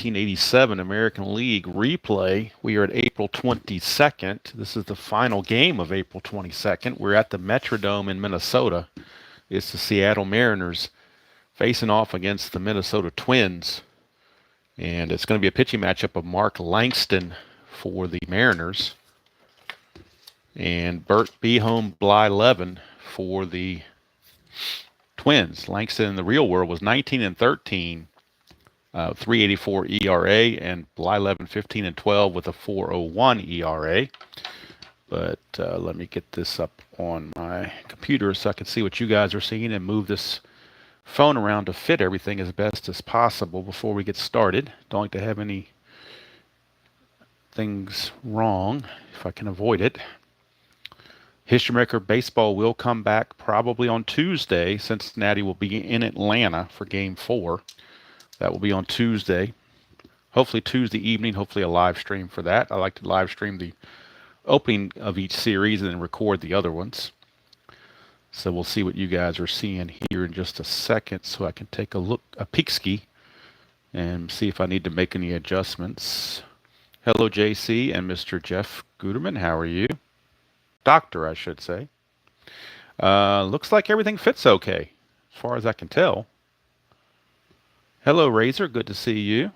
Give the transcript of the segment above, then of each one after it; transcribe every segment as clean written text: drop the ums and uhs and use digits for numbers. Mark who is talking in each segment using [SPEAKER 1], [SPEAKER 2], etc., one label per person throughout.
[SPEAKER 1] 1987 American League replay. We are at April 22nd. This is the final game of April 22nd. We're at the Metrodome in Minnesota. It's the Seattle Mariners facing off against the Minnesota Twins. And it's going to be a pitching matchup of Mark Langston for the Mariners and Bert Behome Blyleven for the Twins. Langston in the real world was 19-13, 3.84 ERA, and Blyleven 15-12 with a 4.01 ERA. But let me get this up on my computer so I can see what you guys are seeing and move this phone around to fit everything as best as possible before we get started. Don't like to have any things wrong if I can avoid it. History Maker Baseball will come back probably on Tuesday. Cincinnati will be in Atlanta for Game 4. That will be on Tuesday. Hopefully Tuesday evening, hopefully a live stream for that. I like to live stream the opening of each series and then record the other ones. So we'll see what you guys are seeing here in just a second so I can take a peek ski and see if I need to make any adjustments. Hello, JC and Mr. Jeff Guterman. How are you? Doctor, I should say. Looks like everything fits okay, as far as I can tell. Hello, Razor. Good to see you.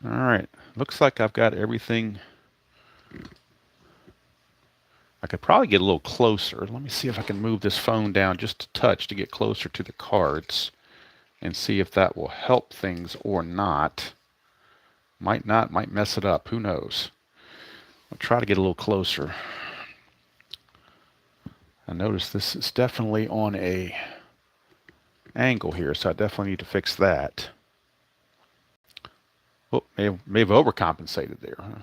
[SPEAKER 1] All right. Looks like I've got everything. I could probably get a little closer. Let me see if I can move this phone down just a touch to get closer to the cards and see if that will help things or not. Might not, might mess it up. Who knows? I'll try to get a little closer. I notice this is definitely on a angle here, so I definitely need to fix that. Oh, may have overcompensated there. Huh?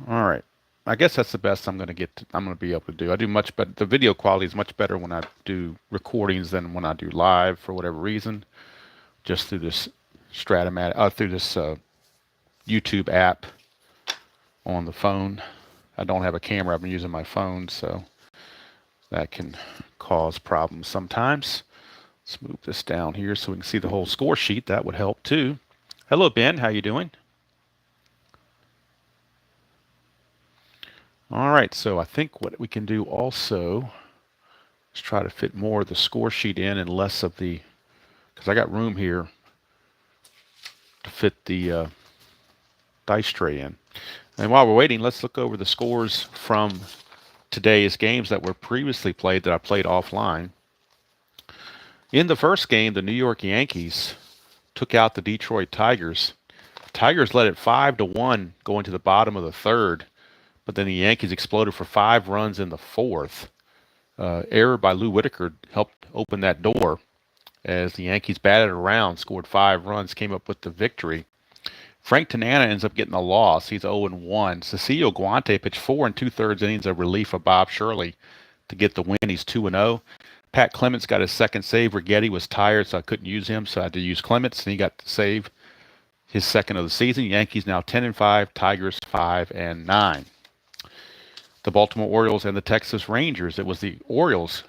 [SPEAKER 1] All right. I guess that's the best I'm going to be able to do. I do much better. The video quality is much better when I do recordings than when I do live for whatever reason. Just through this Strat-O-Matic, through this YouTube app on the phone. I don't have a camera. I've been using my phone, so that can cause problems sometimes. Let's move this down here so we can see the whole score sheet. That would help too. Hello, Ben. How you doing? All right, so I think what we can do also is try to fit more of the score sheet in and less of the, because I got room here to fit the dice tray in. And while we're waiting, let's look over the scores from today's games that were previously played that I played offline. In the first game, the New York Yankees took out the Detroit Tigers. Tigers led it 5-1 going to the bottom of the third, but then the Yankees exploded for 5 runs in the fourth. Error by Lou Whitaker helped open that door as the Yankees batted around, scored 5 runs, came up with the victory. Frank Tanana ends up getting a loss. He's 0-1. Cecilio Guante pitched 4 2/3 innings of relief of Bob Shirley to get the win. He's 2-0. Pat Clements got his second save. Righetti was tired, so I couldn't use him, so I had to use Clements, and he got the save, his second of the season. Yankees now 10-5, Tigers 5-9. The Baltimore Orioles and the Texas Rangers. It was the Orioles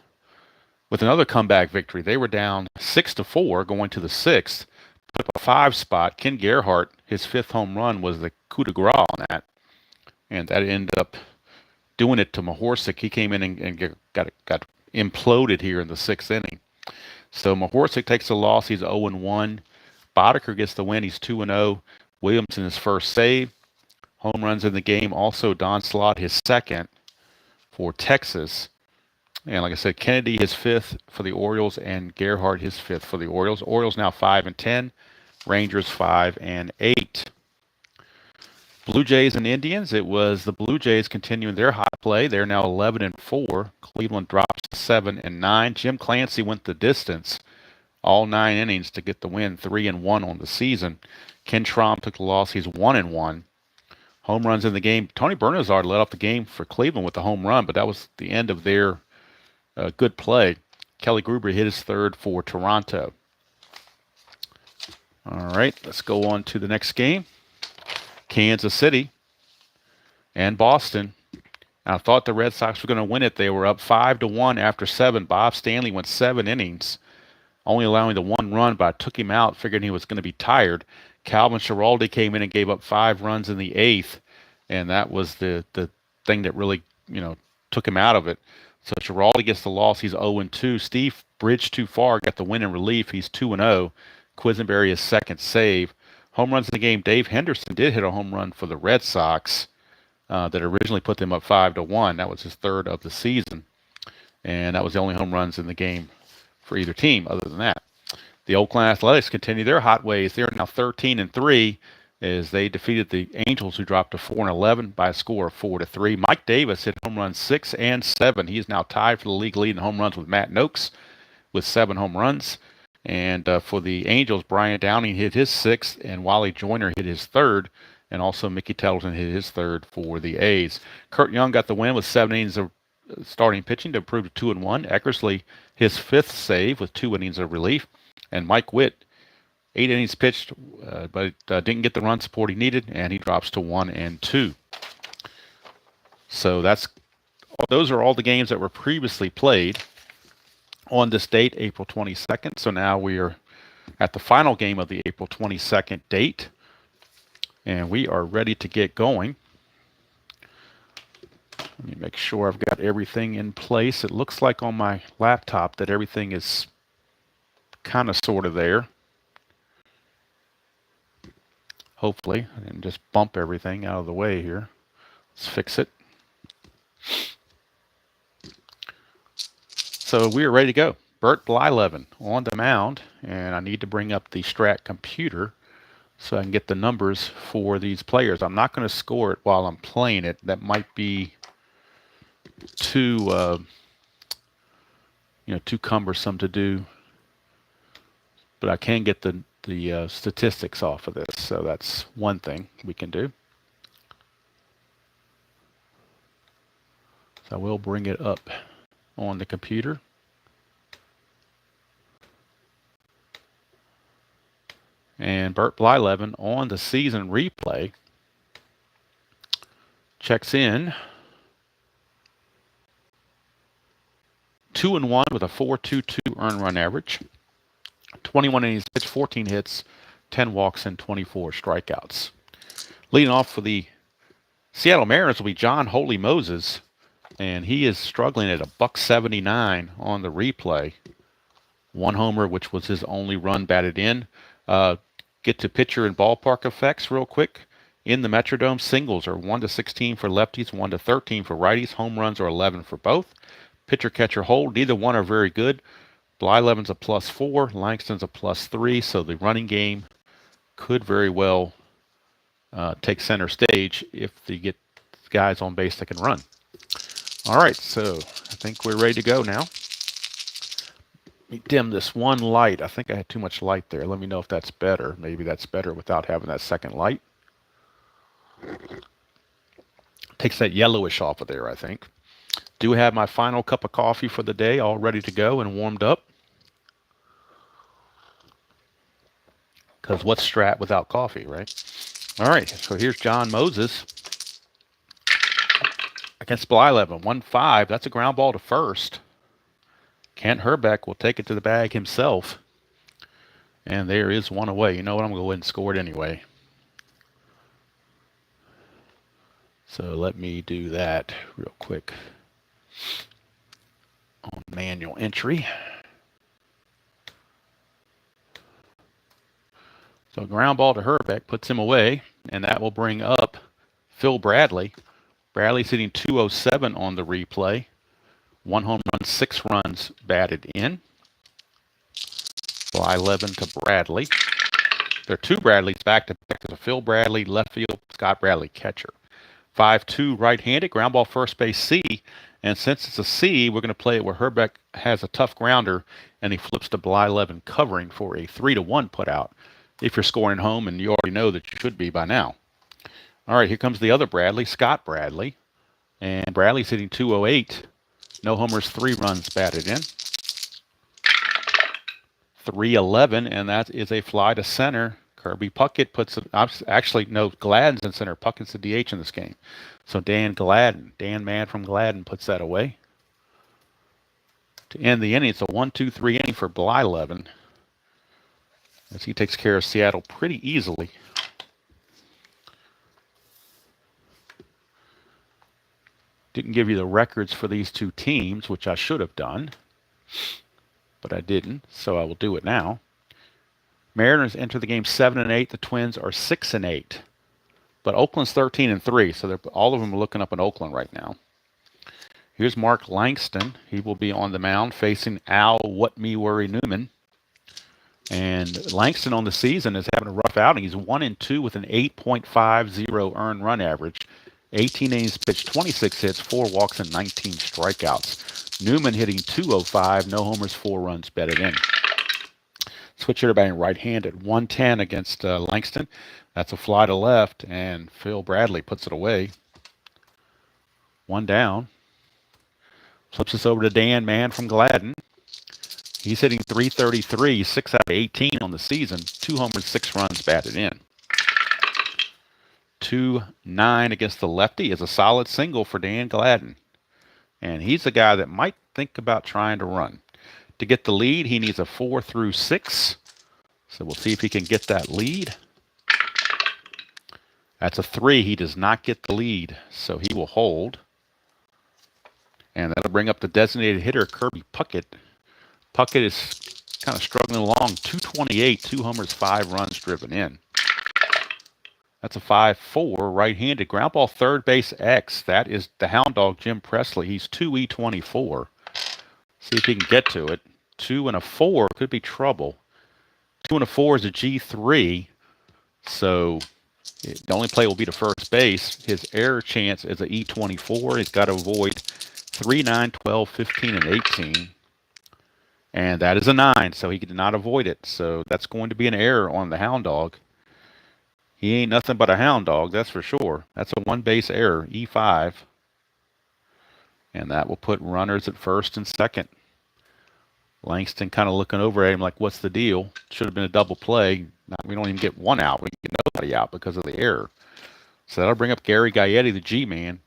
[SPEAKER 1] with another comeback victory. They were down 6-4 going to the 6th. Put up a 5 spot. Ken Gerhardt, his 5th home run was the coup de grace on that. And that ended up doing it to Mahorsic. He came in and got imploded here in the 6th inning. So Mahorsic takes a loss. He's 0-1. Boddicker gets the win. He's 2-0. Williamson his first save. Home runs in the game. Also Don Slott his second for Texas. And like I said, Kennedy his 5th for the Orioles and Gerhardt his 5th for the Orioles. Orioles now 5-10. Rangers 5-8. Blue Jays and Indians. It was the Blue Jays continuing their hot play. They're now 11-4. Cleveland drops 7-9. Jim Clancy went the distance, all 9 innings to get the win, 3-1 on the season. Ken Schramm took the loss. He's 1-1. Home runs in the game. Tony Bernazard led off the game for Cleveland with the home run, but that was the end of their good play. Kelly Gruber hit his 3rd for Toronto. All right, let's go on to the next game. Kansas City and Boston. I thought the Red Sox were going to win it. They were up 5-1 after 7. Bob Stanley went 7 innings. only allowing the 1 run, but I took him out figuring he was going to be tired. Calvin Schiraldi came in and gave up 5 runs in the 8th, and that was the thing that really, took him out of it. So Schiraldi gets the loss. He's 0-2. Steve bridged too far, got the win in relief. He's 2-0. Quisenberry is second save. Home runs in the game. Dave Henderson did hit a home run for the Red Sox that originally put them up 5-1. That was his 3rd of the season, and that was the only home runs in the game for either team. Other than that, the Oakland Athletics continue their hot ways. They're now 13-3 as they defeated the Angels, who dropped to 4-11 by a score of 4-3. Mike Davis hit home runs 6 and 7. He is now tied for the league lead in home runs with Matt Noakes with 7 home runs. And for the Angels, Brian Downing hit his 6th, and Wally Joyner hit his 3rd, and also Mickey Tettleton hit his 3rd for the A's. Kurt Young got the win with 7 innings of starting pitching to improve to 2-1. Eckersley, his 5th save with 2 innings of relief. And Mike Witt, 8 innings pitched, but didn't get the run support he needed, and he drops to 1-2. So those are all the games that were previously played on this date, April 22nd. So now we are at the final game of the April 22nd date, and we are ready to get going. Let me make sure I've got everything in place. It looks like on my laptop that everything is kind of sort of there. Hopefully, I didn't just bump everything out of the way here. Let's fix it. So we are ready to go. Bert Blyleven on the mound, and I need to bring up the Strat computer so I can get the numbers for these players. I'm not going to score it while I'm playing it. That might be too cumbersome to do, but I can get the statistics off of this, so that's one thing we can do. So I will bring it up on the computer. And Bert Blyleven on the season replay checks in 2-1 with a 4.22 earned run average, 21 innings pitched, 14 hits, 10 walks, and 24 strikeouts. Leading off for the Seattle Mariners will be John Holy Moses, and he is struggling at a $179 on the replay. 1 homer, which was his only run batted in. Get to pitcher and ballpark effects real quick. In the Metrodome, singles are 1-16 for lefties, 1-13 for righties. Home runs are 11 for both. Pitcher-catcher hold, neither one are very good. Blyleven's a +4, Langston's a +3, so the running game could very well take center stage if they get guys on base that can run. All right, so I think we're ready to go now. Let me dim this one light. I think I had too much light there. Let me know if that's better. Maybe that's better without having that second light. Takes that yellowish off of there, I think. Do have my final cup of coffee for the day all ready to go and warmed up. Because what's Strat without coffee, right? All right, so here's John Moses against Blyleven. 1-5. That's a ground ball to first. Kent Herbeck will take it to the bag himself. And there is one away. You know what? I'm going to go ahead and score it anyway. So let me do that real quick on manual entry. So ground ball to Herbeck puts him away, and that will bring up Phil Bradley. Bradley's hitting .207 on the replay. 1 home run, 6 runs batted in. Blyleven to Bradley. There are 2 Bradleys back to back. There's a Phil Bradley left field, Scott Bradley catcher. 5-2 right-handed, ground ball first base C. And since it's a C, we're going to play it where Herbeck has a tough grounder, and he flips to Blyleven covering for a 3-1 put out. If you're scoring home, and you already know that you should be by now. All right, here comes the other Bradley, Scott Bradley. And Bradley's hitting .208. No homers, 3 runs batted in. 3-11, and that is a fly to center. Kirby Puckett puts it, actually, no, Gladden's in center. Puckett's the DH in this game. So Dan Mann from Gladden puts that away. to end the inning. It's a 1-2-3 inning for Blyleven, as he takes care of Seattle pretty easily. Didn't give you the records for these two teams, which I should have done, but I didn't, so I will do it now. Mariners enter the game 7-8. The Twins are 6-8. But Oakland's 13-3, so all of them are looking up in Oakland right now. Here's Mark Langston. He will be on the mound facing Al What Me Worry Newman. And Langston on the season is having a rough outing. He's 1-2 with an 8.50 earned run average. 18 innings pitched, 26 hits, 4 walks, and 19 strikeouts. Newman hitting .205, no homers, 4 runs batted in. Switch hitter batting right-handed, 110 against Langston. That's a fly to left, and Phil Bradley puts it away. 1 down. Flips this over to Dan Mann from Gladden. He's hitting .333, 6 out of 18 on the season, 2 homers, 6 runs batted in. 2-9 against the lefty is a solid single for Dan Gladden. And he's the guy that might think about trying to run. To get the lead, he needs a 4 through 6. So we'll see if he can get that lead. That's a 3. He does not get the lead, so he will hold. And that'll bring up the designated hitter, Kirby Puckett. Puckett is kind of struggling along. 228, 2 homers, 5 runs driven in. That's a 5-4, right-handed. Ground ball, third base X. That is the hound dog, Jim Presley. He's 2E24. See if he can get to it. 2 and a 4 could be trouble. 2 and a 4 is a G3. So the only play will be to first base. His error chance is a E24. He's got to avoid 3, 9, 12, 15, and 18. And that is a 9, so he did not avoid it. So that's going to be an error on the hound dog. He ain't nothing but a hound dog, that's for sure. That's a 1-base error, E5. And that will put runners at first and second. Langston kind of looking over at him like, what's the deal? Should have been a double play. We don't even get 1 out. We get nobody out because of the error. So that'll bring up Gary Gaetti, the G-man.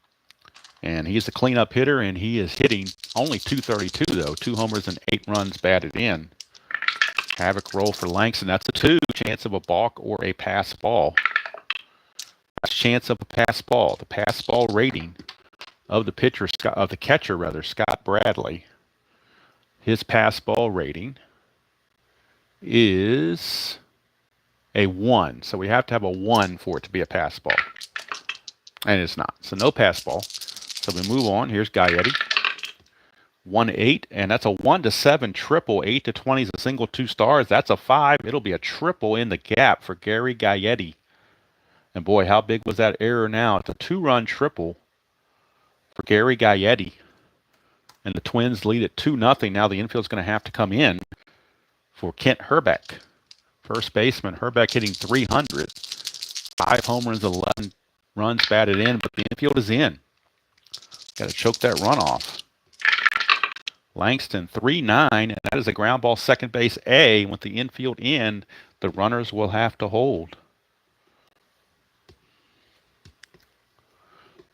[SPEAKER 1] And he's the cleanup hitter, and he is hitting only .232, though. 2 homers and 8 runs batted in. Havoc roll for Langston. That's a 2. Chance of a balk or a pass ball. That's chance of a pass ball. The pass ball rating of the catcher, Scott Bradley. His pass ball rating is a 1. So we have to have a 1 for it to be a pass ball. And it's not. So no pass ball. So we move on. Here's Gaetti. 1-8, and that's a 1-7 triple. 8-20 is a single, 2 stars. That's a 5. It'll be a triple in the gap for Gary Gaetti. And boy, how big was that error now? It's a 2-run triple for Gary Gaetti. And the Twins lead at 2-0. Now the infield's going to have to come in for Kent Herbeck. First baseman, Herbeck hitting .300. 5 home runs, 11 runs batted in, but the infield is in. Got to choke that run off. Langston 3-9, and that is a ground ball, second base A. With the infield in, the runners will have to hold.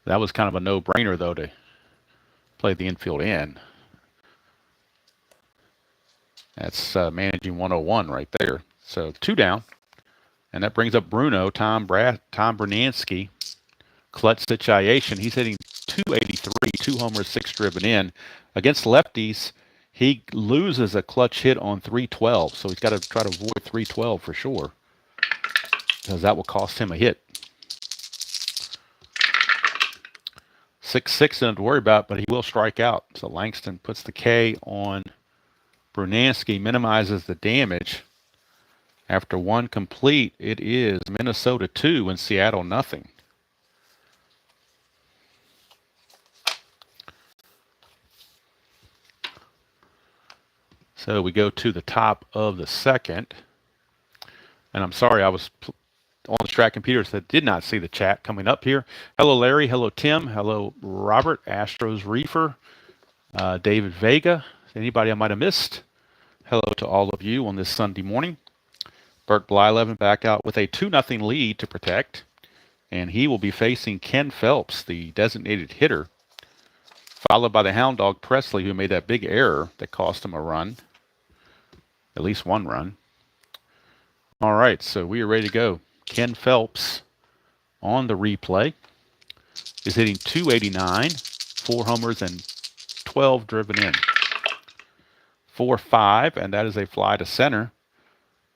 [SPEAKER 1] That was kind of a no-brainer, though, to play the infield in. That's managing 101 right there. So 2 down, and that brings up Bruno, Tom Bernansky, clutch situation. He's hitting .283, 2 homers, 6 driven in. Against lefties, he loses a clutch hit on .312, so he's got to try to avoid .312 for sure, because that will cost him a hit. 6-6 isn't to worry about, but he will strike out. So Langston puts the K on Bernansky, minimizes the damage. After 1 complete, it is Minnesota 2 and Seattle nothing. So we go to the top of the second. And I'm sorry, I was on the Strat computer, so I did not see the chat coming up here. Hello, Larry. Hello, Tim. Hello, Robert. Astros Reefer. David Vega. Anybody I might have missed? Hello to all of you on this Sunday morning. Bert Blyleven back out with a 2-0 lead to protect. And he will be facing Ken Phelps, the designated hitter followed by the hound dog Presley, who made that big error that cost him a run, at least one run. All right, so we are ready to go. Ken Phelps on the replay is hitting .289, 4 homers and 12 driven in. 4-5, and that is a fly to center.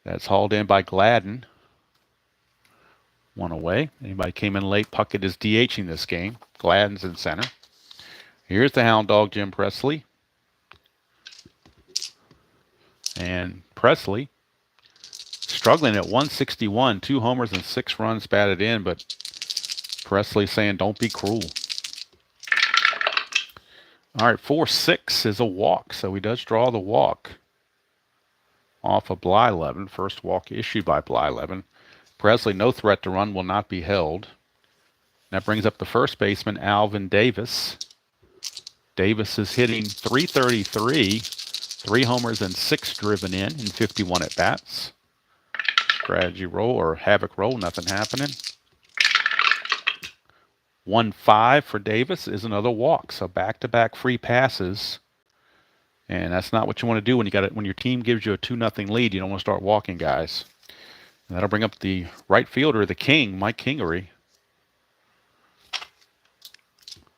[SPEAKER 1] That's hauled in by Gladden. One away. Anybody came in late, Puckett is DHing this game. Gladden's in center. Here's the hound dog, Jim Presley. And Presley struggling at 161, 2 homers and 6 runs batted in, but Presley saying don't be cruel. All right, 4-6 is a walk, so he does draw the walk off of Blyleven. First walk issued by Blyleven. Presley, no threat to run, will not be held. That brings up the first baseman, Alvin Davis. Davis is hitting .333, 3 homers and 6 driven in 51 at-bats. Strategy roll or havoc roll, nothing happening. 1-5 for Davis is another walk. So back-to-back free passes. And that's not what you want to do when your team gives you a 2-0 lead. You don't want to start walking guys. And that'll bring up the right fielder, the king, Mike Kingery.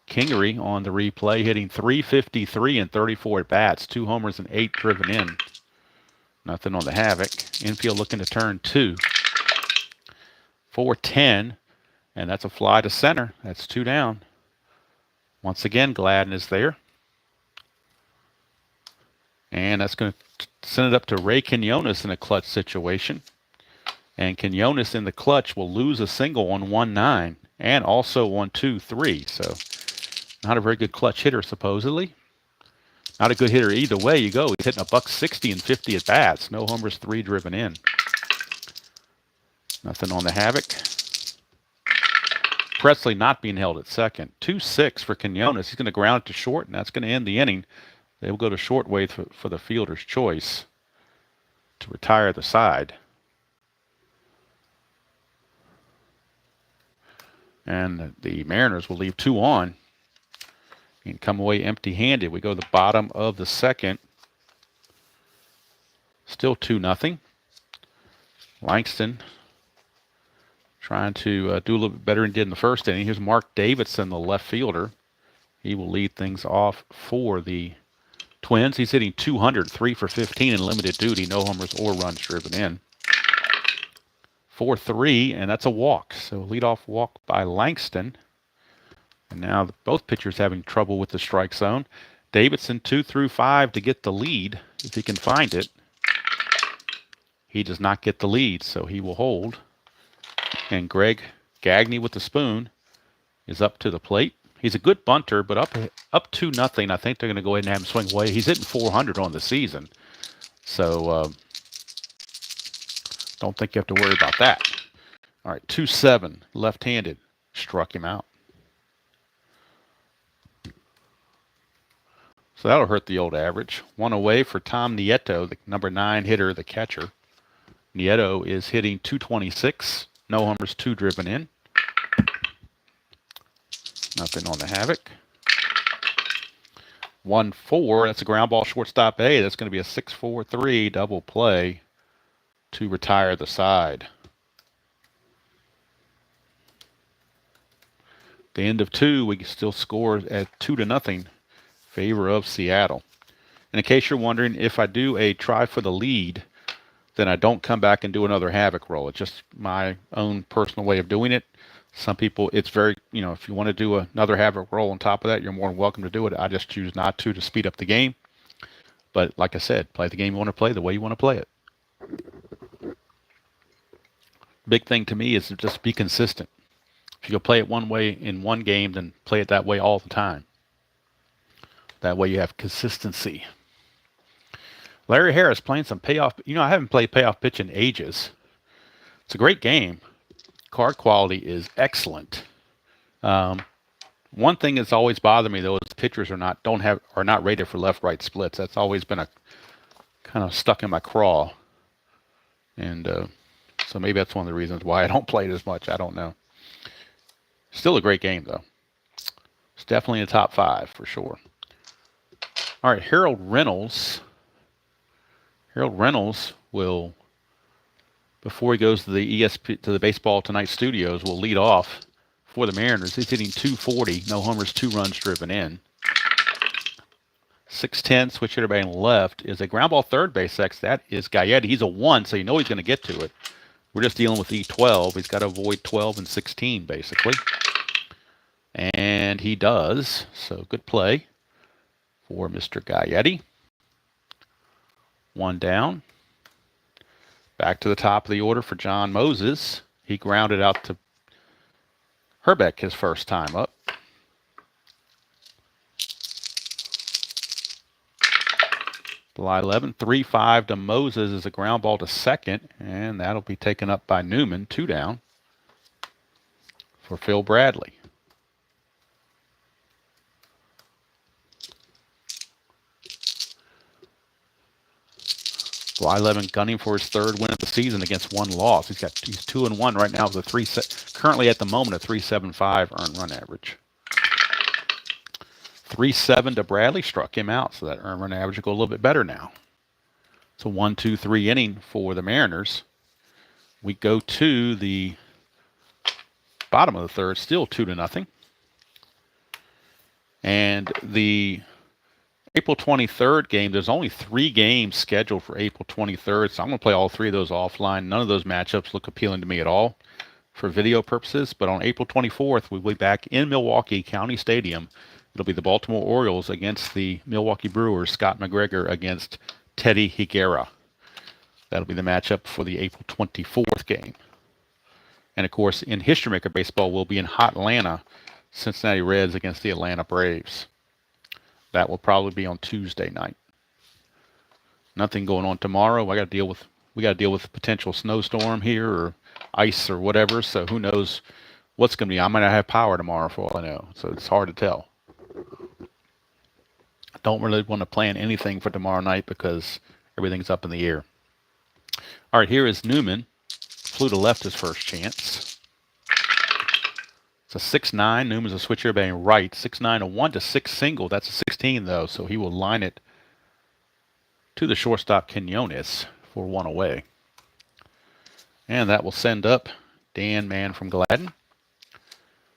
[SPEAKER 1] Kingery on the replay, hitting .353 and 34 at-bats, 2 homers and 8 driven in. Nothing on the havoc. Infield looking to turn 2. 4-10, and that's a fly to center. That's 2 down. Once again, Gladden is there. And that's going to send it up to Ray Quinones in a clutch situation. And Quinones in the clutch will lose a single on 1-9 and also on 2-3. So not a very good clutch hitter, supposedly. Not a good hitter either way you go. He's hitting $160 and 50 at bats. No homers, 3 driven in. Nothing on the havoc. Presley not being held at second. 2-6 for Quinones. He's going to ground it to short, and that's going to end the inning. They will go to short wait for the fielder's choice to retire the side. And the Mariners will leave 2 on and come away empty-handed. We go to the bottom of the second. Still 2-0. Langston trying to do a little bit better than he did in the first inning. Here's Mark Davidson, the left fielder. He will lead things off for the Twins. He's hitting .200, 3 for 15 in limited duty. No homers or runs driven in. 4-3, and that's a walk. So leadoff walk by Langston. And now both pitchers having trouble with the strike zone. Davidson 2 through 5 to get the lead, if he can find it. He does not get the lead, so he will hold. And Greg Gagne with the spoon is up to the plate. He's a good bunter, but up 2-0. I think they're going to go ahead and have him swing away. He's hitting .400 on the season. So don't think you have to worry about that. All right, 2-7, left-handed. Struck him out. So that'll hurt the old average. 1 away for Tom Nieto, the number 9 hitter, the catcher. Nieto is hitting .226. No homers, 2 driven in. Nothing on the havoc. 1-4. That's a ground ball shortstop A. That's going to be a 6-4-3 double play to retire the side. The end of 2, we still score at 2-0. Favor of Seattle. And in case you're wondering, if I do a try for the lead, then I don't come back and do another havoc roll. It's just my own personal way of doing it. Some people, it's very, if you want to do another havoc roll on top of that, you're more than welcome to do it. I just choose not to speed up the game. But like I said, play the game you want to play the way you want to play it. Big thing to me is to just be consistent. If you'll play it one way in one game, then play it that way all the time. That way you have consistency. Larry Harris playing some payoff. I haven't played payoff pitch in ages. It's a great game. Card quality is excellent. One thing that's always bothered me though is pitchers are not rated for left-right splits. That's always been a kind of stuck in my craw. And so maybe that's one of the reasons why I don't play it as much. I don't know. Still a great game though. It's definitely in the top 5 for sure. All right, Harold Reynolds. Harold Reynolds will, before he goes to the to the Baseball Tonight studios, will lead off for the Mariners. He's hitting 240, no homers, 2 runs driven in. 6'10", switch hitter batting left is a ground ball third base X. That is Gaetti. He's a 1, so you know he's going to get to it. We're just dealing with E12. He's got to avoid 12 and 16, basically. And he does. So good play for Mr. Gaetti. 1 down. Back to the top of the order for John Moses. He grounded out to Herbeck his first time up. July 11, 3-5 to Moses is a ground ball to second, and that'll be taken up by Newman. 2 down for Phil Bradley. July 11 gunning for his 3rd win of the season against 1 loss. He's 2-1 right now with a currently at the moment a 3.75 earned run average. 3-7 to Bradley, struck him out, so that earned run average will go a little bit better now. It's a 1-2-3 inning for the Mariners. We go to the bottom of the 3rd, still 2-0. And the April 23rd game, there's only 3 games scheduled for April 23rd, so I'm going to play all 3 of those offline. None of those matchups look appealing to me at all for video purposes, but on April 24th, we'll be back in Milwaukee County Stadium. It'll be the Baltimore Orioles against the Milwaukee Brewers, Scott McGregor against Teddy Higuera. That'll be the matchup for the April 24th game. And, of course, in History Maker Baseball, we'll be in Hot Atlanta, Cincinnati Reds against the Atlanta Braves. That will probably be on Tuesday night. Nothing going on tomorrow. We got to deal with a potential snowstorm here or ice or whatever, so who knows what's going to be. I might not have power tomorrow for all I know, so it's hard to tell. I don't really want to plan anything for tomorrow night because everything's up in the air. All right, here is Newman. Flew to left his first chance. It's a 6-9. Newman's a switcher batting right. 6-9, a 1-6 single. That's a 16, though, so he will line it to the shortstop, Quinones, for 1 away. And that will send up Dan Mann from Gladden.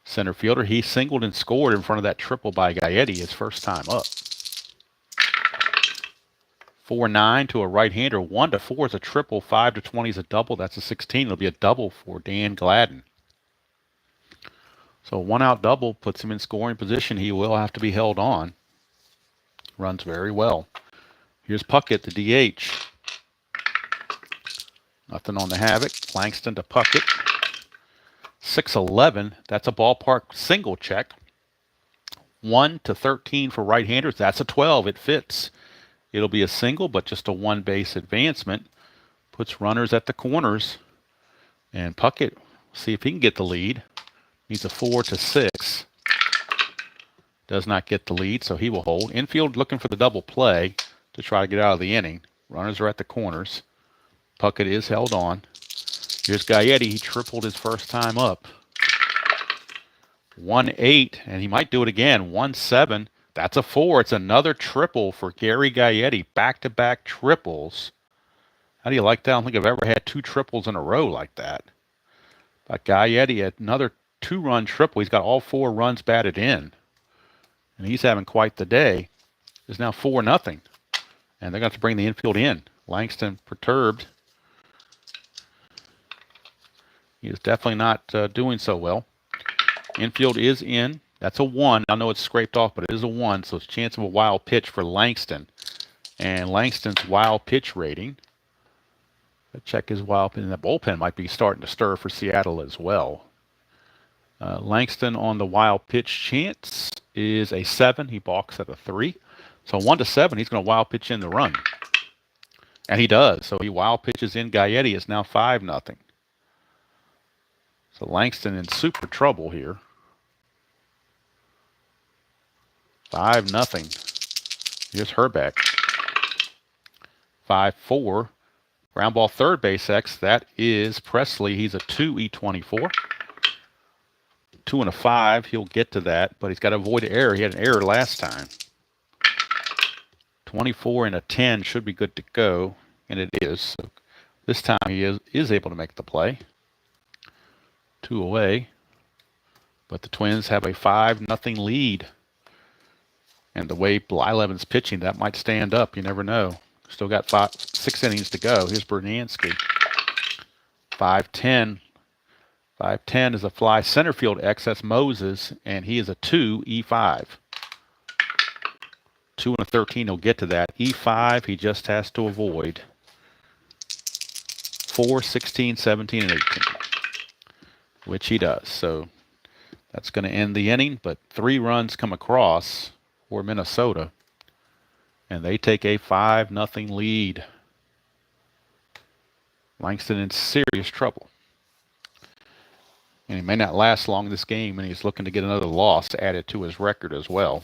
[SPEAKER 1] Center fielder, he singled and scored in front of that triple by Gaetti his first time up. 4-9 to a right-hander. 1-4 is a triple. 5-20 is a double. That's a 16. It'll be a double for Dan Gladden. So 1-out double puts him in scoring position. He will have to be held on. Runs very well. Here's Puckett, the DH. Nothing on the havoc. Langston to Puckett. 6-11. That's a ballpark single check. 1-13 for right-handers. That's a 12. It fits. It'll be a single, but just a 1-base advancement. Puts runners at the corners. And Puckett, see if he can get the lead. He's a 4-6. Does not get the lead, so he will hold. Infield looking for the double play to try to get out of the inning. Runners are at the corners. Puckett is held on. Here's Gaetti. He tripled his first time up. 1-8, and he might do it again. 1-7. That's a 4. It's another triple for Gary Gaetti. Back-to-back triples. How do you like that? I don't think I've ever had 2 triples in a row like that. But Gaetti, another 2-run triple. He's got all 4 runs batted in. And he's having quite the day. It's now 4-0. And they're going to have to bring the infield in. Langston perturbed. He is definitely not doing so well. Infield is in. That's a 1. I know it's scraped off, but it is a 1, so it's a chance of a wild pitch for Langston. And Langston's wild pitch rating. Let's check his wild pitch. And the bullpen might be starting to stir for Seattle as well. Langston on the wild pitch chance is a 7. He balks at a 3. So 1-7, he's going to wild pitch in the run. And he does. So he wild pitches in Gaetti. It's now 5-0. So Langston in super trouble here. 5-0. Here's Herbeck. 5-4. Ground ball third base X. That is Presley. He's a 2E24. 2 and a 5. He'll get to that, but he's got to avoid an error. He had an error last time. 24 and a 10 should be good to go, and it is. So this time he is able to make the play. 2 away, but the Twins have a 5-0 lead. And the way Blyleven's pitching, that might stand up. You never know. Still got 6 innings to go. Here's Bernansky. 5-10. 5-10 is a fly center field X. That's Moses, and he is a 2, E5. 2 and a 13, he'll get to that. E5, he just has to avoid. 4, 16, 17, and 18, which he does. So that's going to end the inning, but 3 runs come across for Minnesota, and they take a 5-0 lead. Langston in serious trouble. And he may not last long this game, and he's looking to get another loss added to his record as well.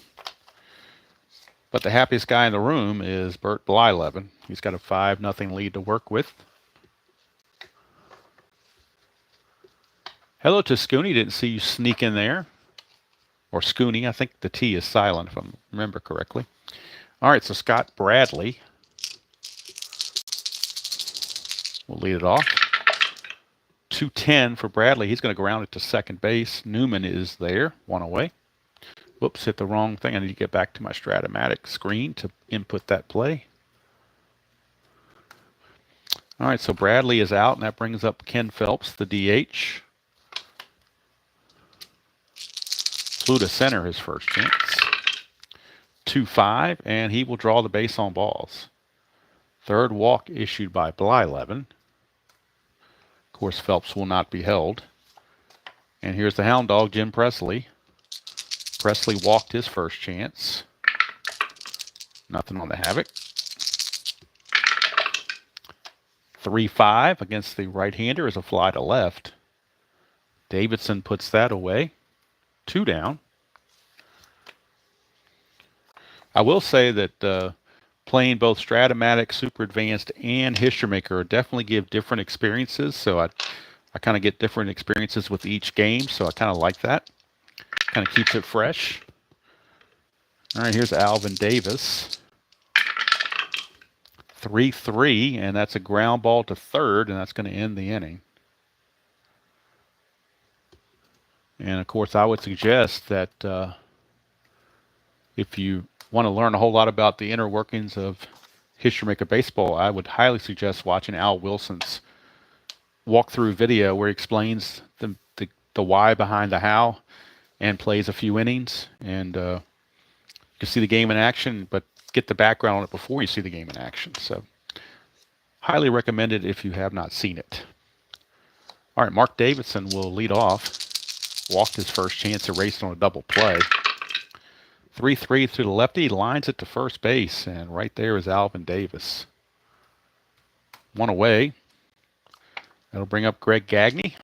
[SPEAKER 1] But the happiest guy in the room is Bert Blyleven. He's got a 5-0 lead to work with. Hello to Scooney. Didn't see you sneak in there. Or Scooney. I think the T is silent if I remember correctly. All right, so Scott Bradley will lead it off. 2-10 for Bradley. He's going to ground it to second base. Newman is there. 1 away. Whoops, hit the wrong thing. I need to get back to my Strat-O-Matic screen to input that play. All right, so Bradley is out, and that brings up Ken Phelps, the DH. Flew to center his first chance. 2-5, and he will draw the base on balls. Third walk issued by Blyleven. Of course, Phelps will not be held. And here's the hound dog, Jim Presley. Presley walked his first chance. Nothing on the havoc. 3-5 against the right-hander is a fly to left. Davidson puts that away. 2 down. I will say that playing both Strat-O-Matic, Super Advanced, and History Maker definitely give different experiences. So I kind of get different experiences with each game. So I kind of like that. Kind of keeps it fresh. All right, here's Alvin Davis. 3-3, and that's a ground ball to third, and that's going to end the inning. And, of course, I would suggest that if you want to learn a whole lot about the inner workings of History Maker Baseball, I would highly suggest watching Al Wilson's walkthrough video where he explains the why behind the how and plays a few innings. And you can see the game in action, but get the background on it before you see the game in action. So highly recommended if you have not seen it. All right, Mark Davidson will lead off. Walked his first chance, erased on a double play. 3-3 to the lefty, lines it to first base, and right there is Alvin Davis. 1 away. That'll bring up Greg Gagne.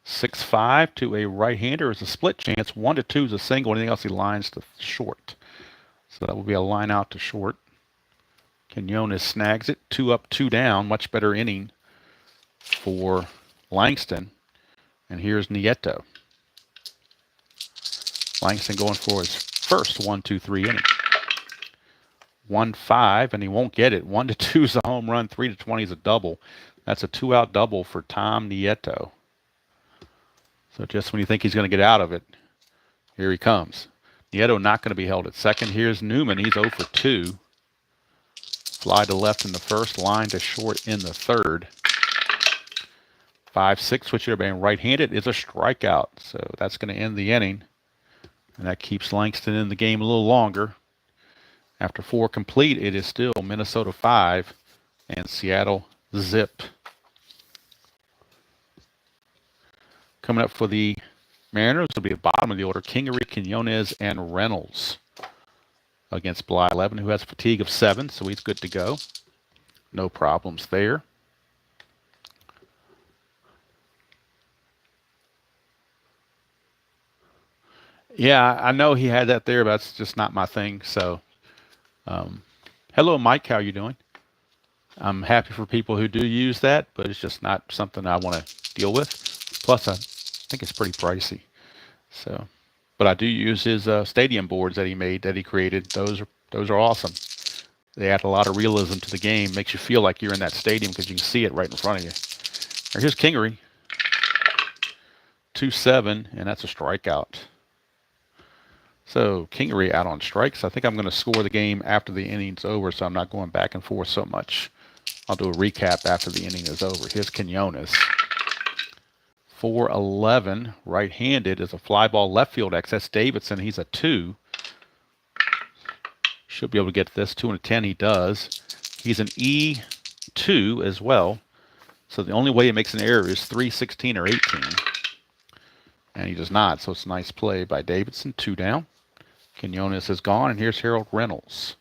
[SPEAKER 1] 6-5 to a right-hander is a split chance. 1-2 is a single. Anything else he lines to short. So that will be a line out to short. Quinones snags it. 2 up, 2 down. Much better inning for Langston. And here's Nieto. Langston going for his first 1-2-3 inning. 1-5, and he won't get it. 1-2 is a home run. 3-20 is a double. That's a 2-out double for Tom Nieto. So just when you think he's going to get out of it, here he comes. Nieto not going to be held at second. Here's Newman. He's 0 for 2. Fly to left in the first, line to short in the third. 5-6, switch to being right-handed is a strikeout. So that's going to end the inning. And that keeps Langston in the game a little longer. After 4 complete, it is still Minnesota 5 and Seattle zip. Coming up for the Mariners will be at the bottom of the order, Kingery, Quinones, and Reynolds against Blyleven, who has fatigue of 7, so he's good to go. No problems there. Yeah, I know he had that there, but that's just not my thing. So, hello, Mike. How are you doing? I'm happy for people who do use that, but it's just not something I want to deal with. Plus, I think it's pretty pricey. So, But I do use his stadium boards that he created. Those are awesome. They add a lot of realism to the game. Makes you feel like you're in that stadium because you can see it right in front of you. Here's Kingery. 2-7, and that's a strikeout. So Kingery out on strikes. I think I'm going to score the game after the inning's over, so I'm not going back and forth so much. I'll do a recap after the inning is over. Here's Quinones. 4-11, right-handed, is a fly ball left field excess. Davidson, he's a 2. Should be able to get this. 2 and a 10, he does. He's an E2 as well. So the only way he makes an error is 3, 16, or 18. And he does not, so it's a nice play by Davidson. 2 down. Quinones is gone, and here's Harold Reynolds.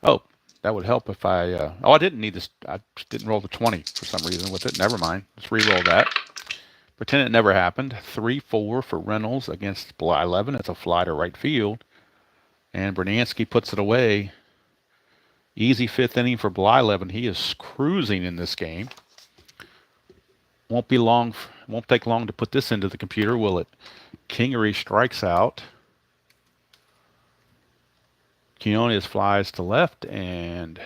[SPEAKER 1] Oh, that would help if I... I didn't need this. I just didn't roll the 20 for some reason with it. Never mind. Let's re-roll that. Pretend it never happened. 3-4 for Reynolds against 11. It's a fly to right field. And Bernansky puts it away. Easy 5th inning for Blyleven. He is cruising in this game. Won't take long to put this into the computer, will it? Kingery strikes out. Quinones flies to left, and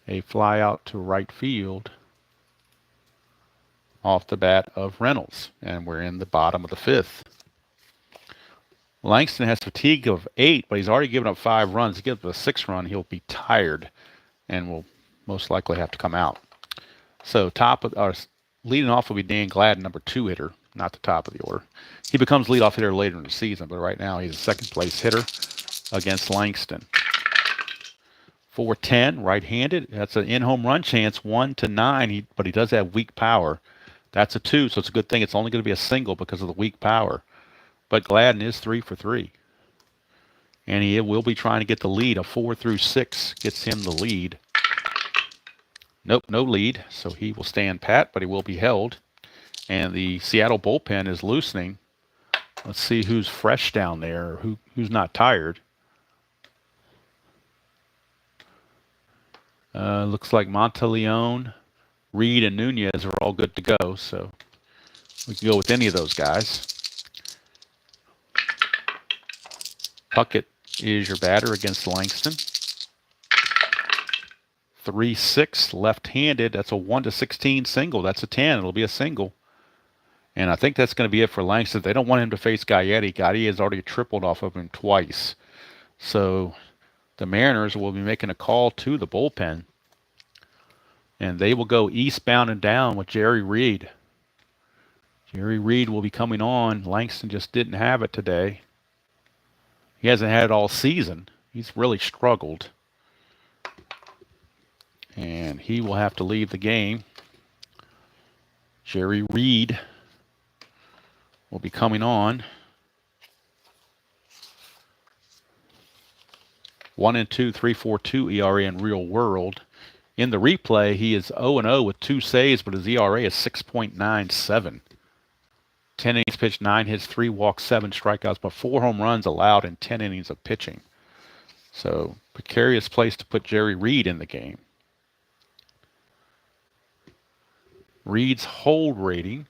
[SPEAKER 1] a fly out to right field off the bat of Reynolds. And we're in the bottom of the 5th. Langston has fatigue of 8, but he's already given up 5 runs. He gives up a 6th run, he'll be tired and will most likely have to come out. So leading off will be Dan Gladden, number 2 hitter, not the top of the order. He becomes leadoff hitter later in the season, but right now he's a second-place hitter against Langston. 4-10, right-handed. That's an in-home run chance, 1-9, but he does have weak power. That's a 2, so it's a good thing. It's only going to be a single because of the weak power. But Gladden is 3 for 3. And he will be trying to get the lead. A 4 through 6 gets him the lead. Nope, no lead, so he will stand pat, but he will be held. And the Seattle bullpen is loosening. Let's see who's fresh down there, or who's not tired. Looks like Monteleone, Reed, and Nunez are all good to go, so we can go with any of those guys. Puckett is your batter against Langston. 3-6, left-handed. That's a 1-16 single. That's a 10. It'll be a single. And I think that's going to be it for Langston. They don't want him to face Gaetti. Gaetti has already tripled off of him twice. So the Mariners will be making a call to the bullpen. And they will go eastbound and down with Jerry Reed. Jerry Reed will be coming on. Langston just didn't have it today. He hasn't had it all season. He's really struggled. And he will have to leave the game. Jerry Reed will be coming on. 1-2, 3.42 ERA in real world. In the replay, he is 0-0 with 2 saves, but his ERA is 6.97. 10 innings pitched, 9 hits, 3 walks, 7 strikeouts, but 4 home runs allowed in 10 innings of pitching. So, precarious place to put Jerry Reed in the game. Reed's hold rating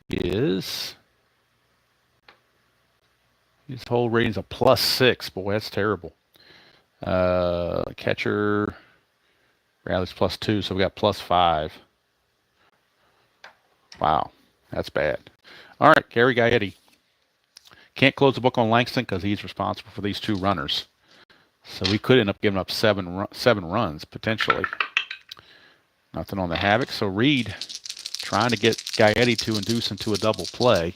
[SPEAKER 1] is... His hold rating's a +6. Boy, that's terrible. Catcher rallies +2, so we got +5. Wow, that's bad. All right, Gary Gaetti. Can't close the book on Langston because he's responsible for these 2 runners. So we could end up giving up 7 runs, potentially. Nothing on the havoc. So Reed trying to get Gaetti to induce into a double play.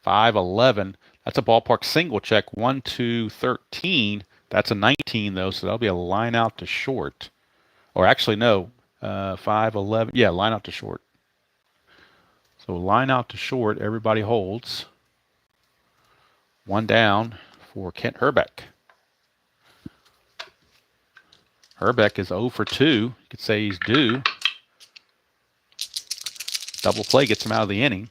[SPEAKER 1] 5-11. That's a ballpark single check. 1-2-13. That's a 19, though, so that'll be a line out to short. Or actually, no. 5-11. Yeah, line out to short. So line out to short. Everybody holds. 1 down for Kent Herbeck. Herbeck is 0 for 2. You could say he's due. Double play gets him out of the inning.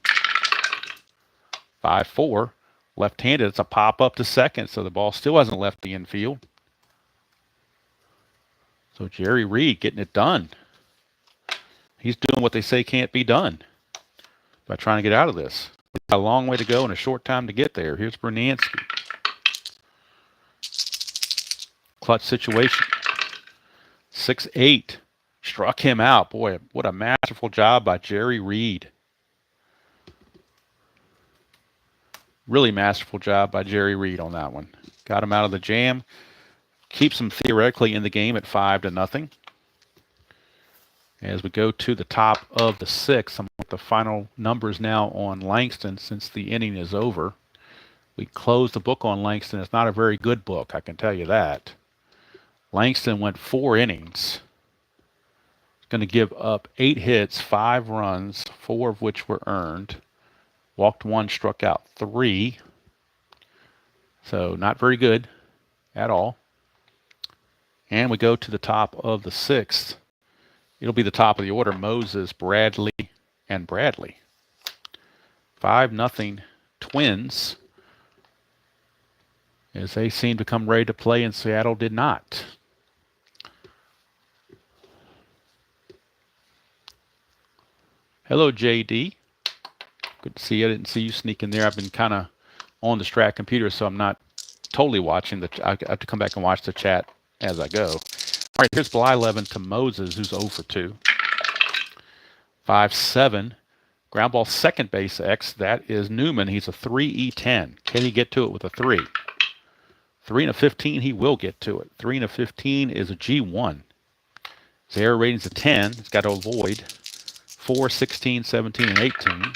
[SPEAKER 1] 5-4. Left-handed. It's a pop up to second, so the ball still hasn't left the infield. So Jerry Reed getting it done. He's doing what they say can't be done by trying to get out of this. He's got a long way to go and a short time to get there. Here's Bernansky. Clutch situation. 6-8. Struck him out. Boy, what a masterful job by Jerry Reed. Really masterful job by Jerry Reed on that one. Got him out of the jam. Keeps him theoretically in the game at 5-0. As we go to the top of the 6th, I'm with the final numbers now on Langston since the inning is over. We closed the book on Langston. It's not a very good book, I can tell you that. Langston went 4 innings. He's going to give up 8 hits, 5 runs, 4 of which were earned. Walked 1, struck out 3. So not very good at all. And we go to the top of the 6th. It'll be the top of the order. Moses, Bradley, and Bradley. 5-0 Twins. As they seemed to come ready to play, and Seattle did not. Hello, JD. Good to see you. I didn't see you sneak in there. I've been kind of on the Strat computer, so I'm not totally watching I have to come back and watch the chat as I go. All right, here's Bly11 to Moses, who's 0 for 2. 5-7. Ground ball second base X. That is Newman. He's a 3E10. Can he get to it with a 3? 3-15, he will get to it. 3-15 is a G1. His error rating's a 10. He's got to avoid 4, 16, 17, and 18,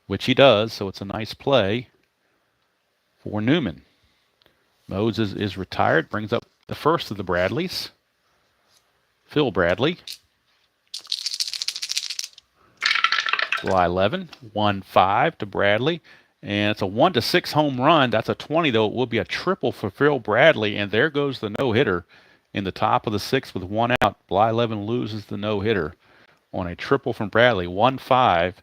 [SPEAKER 1] which he does, so it's a nice play for Newman. Moses is retired, brings up the first of the Bradleys. Phil Bradley. Bly11, 1-5 to Bradley. And it's a 1-6 home run. That's a 20, though. It will be a triple for Phil Bradley. And there goes the no-hitter in the top of the 6th with 1 out. Bly11 loses the no-hitter on a triple from Bradley. 1-5.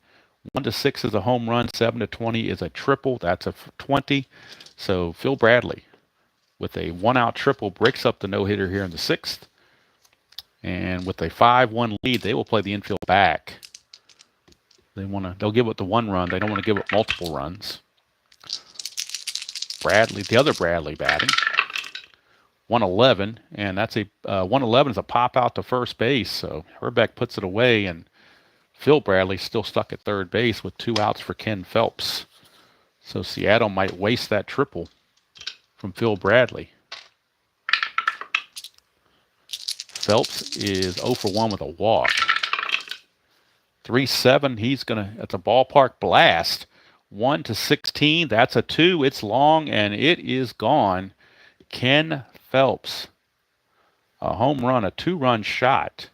[SPEAKER 1] 1-6 is a home run. 7-20 is a triple. That's a 20. So Phil Bradley, with a 1-out triple, breaks up the no-hitter here in the 6th. And with a 5-1 lead, they will play the infield back. They'll give it the 1 run. They don't want to give it multiple runs. Bradley, the other Bradley batting. 111, and that's a 111 is a pop out to first base. So Herbeck puts it away, and Phil Bradley still stuck at third base with 2 outs for Ken Phelps. So Seattle might waste that triple from Phil Bradley. Phelps is 0 for 1 with a walk. 3-7, that's a ballpark blast. 1-16, that's a 2. It's long, and it is gone. Ken Phelps, a home run, a 2-run shot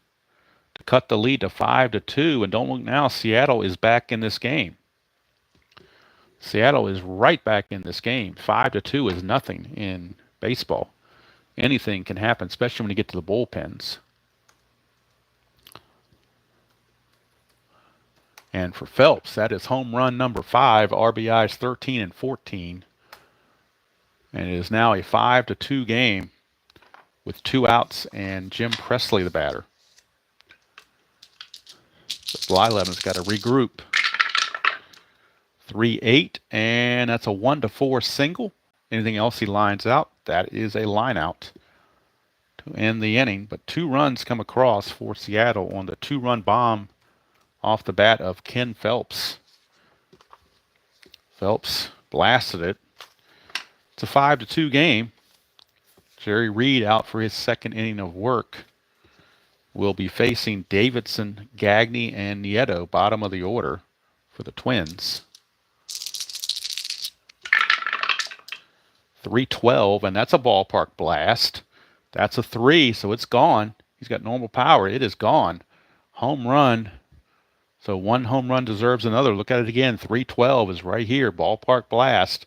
[SPEAKER 1] to cut the lead to 5-2. And don't look now, Seattle is back in this game. Seattle is right back in this game. 5-2 is nothing in baseball. Anything can happen, especially when you get to the bullpens. And for Phelps, that is home run number 5, RBIs 13 and 14. And it is now a 5-2 game with 2 outs and Jim Presley the batter. So Bly11's got to regroup. 3-8, and that's a 1-4 single. Anything else he lines out, that is a line out to end the inning. But 2 runs come across for Seattle on the 2-run bomb off the bat of Ken Phelps. Phelps blasted it. It's a 5-2 game. Jerry Reed out for his 2nd inning of work. Will be facing Davidson, Gagne, and Nieto, bottom of the order for the Twins. 3-12, and that's a ballpark blast. That's a 3, so it's gone. He's got normal power. It is gone. Home run. So 1 home run deserves another. Look at it again. 3-12 is right here. Ballpark blast.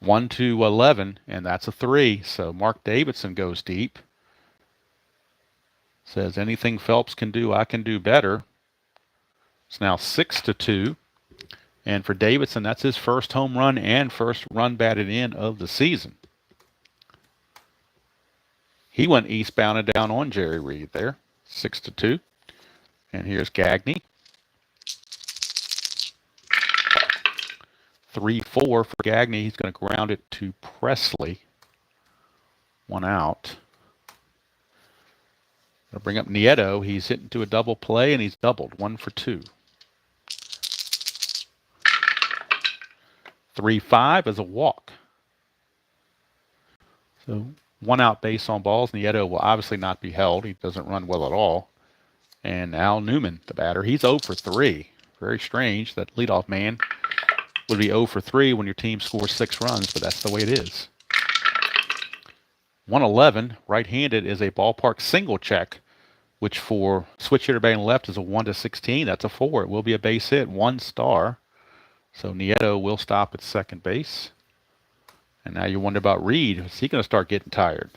[SPEAKER 1] 1-11, and that's a 3. So Mark Davidson goes deep. Says anything Phelps can do, I can do better. It's now 6-2. And for Davidson, that's his first home run and first run batted in of the season. He went eastbound and down on Jerry Reed there, 6-2. And here's Gagne. 3-4 for Gagne. He's going to ground it to Presley. 1 out. I'll bring up Nieto. He's hitting to a double play, and he's doubled. 1 for 2. 3-5 is a walk. So 1 out base on balls. Nieto will obviously not be held. He doesn't run well at all. And Al Newman, the batter, he's 0 for 3. Very strange that leadoff man would be 0 for 3 when your team scores 6 runs, but that's the way it is. 111, right-handed, is a ballpark single check, which for switch hitter batting left is a 1-16. That's a 4. It will be a base hit, 1 star. So Nieto will stop at second base. And now you wonder about Reed. Is he going to start getting tired?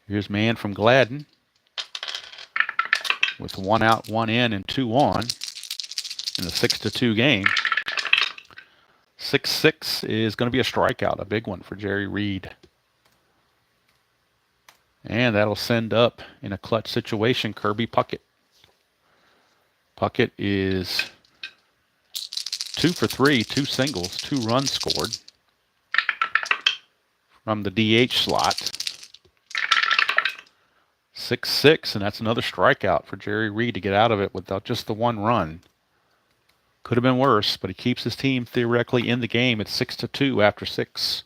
[SPEAKER 1] Here's man from Gladden with 1 out, 1 in, and 2 on in a 6-2 game. 6-6 is going to be a strikeout, a big one for Jerry Reed. And that'll send up, in a clutch situation, Kirby Puckett. Puckett is 2 for 3, 2 singles, 2 runs scored from the DH slot. 6-6, and that's another strikeout for Jerry Reed to get out of it without just the 1 run. Could have been worse, but he keeps his team theoretically in the game at 6-2 after 6.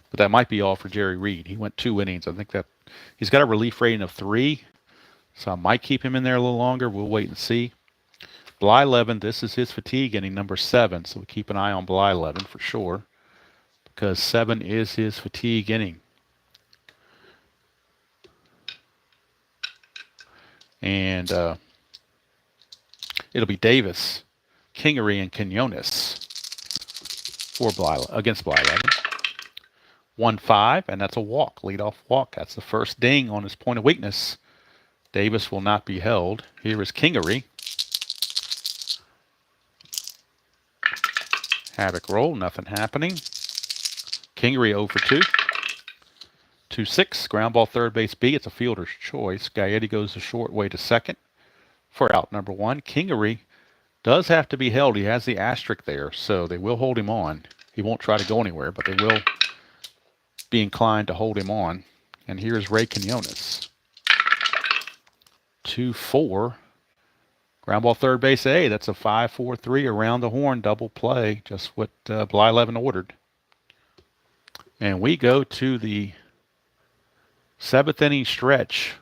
[SPEAKER 1] But that might be all for Jerry Reed. He went 2 innings. I think that he's got a relief rating of 3, so I might keep him in there a little longer. We'll wait and see. Blyleven, this is his fatigue inning, number 7, so we keep an eye on Blyleven for sure, because 7 is his fatigue inning. And it'll be Davis, Kingery, and Quinones for against Blyleven. 1-5, and that's a walk, leadoff walk. That's the first ding on his point of weakness. Davis will not be held. Here is Kingery. Havoc roll, nothing happening. Kingery 0 for 2. 2-6, ground ball third base B. It's a fielder's choice. Gaetti goes the short way to second for out number 1. Kingery does have to be held. He has the asterisk there, so they will hold him on. He won't try to go anywhere, but they will be inclined to hold him on. And here's Ray Quinones. 2-4. Ground ball third base A. That's a 5-4-3 around the horn double play. Just what Blyleven ordered. And we go to the 7th inning stretch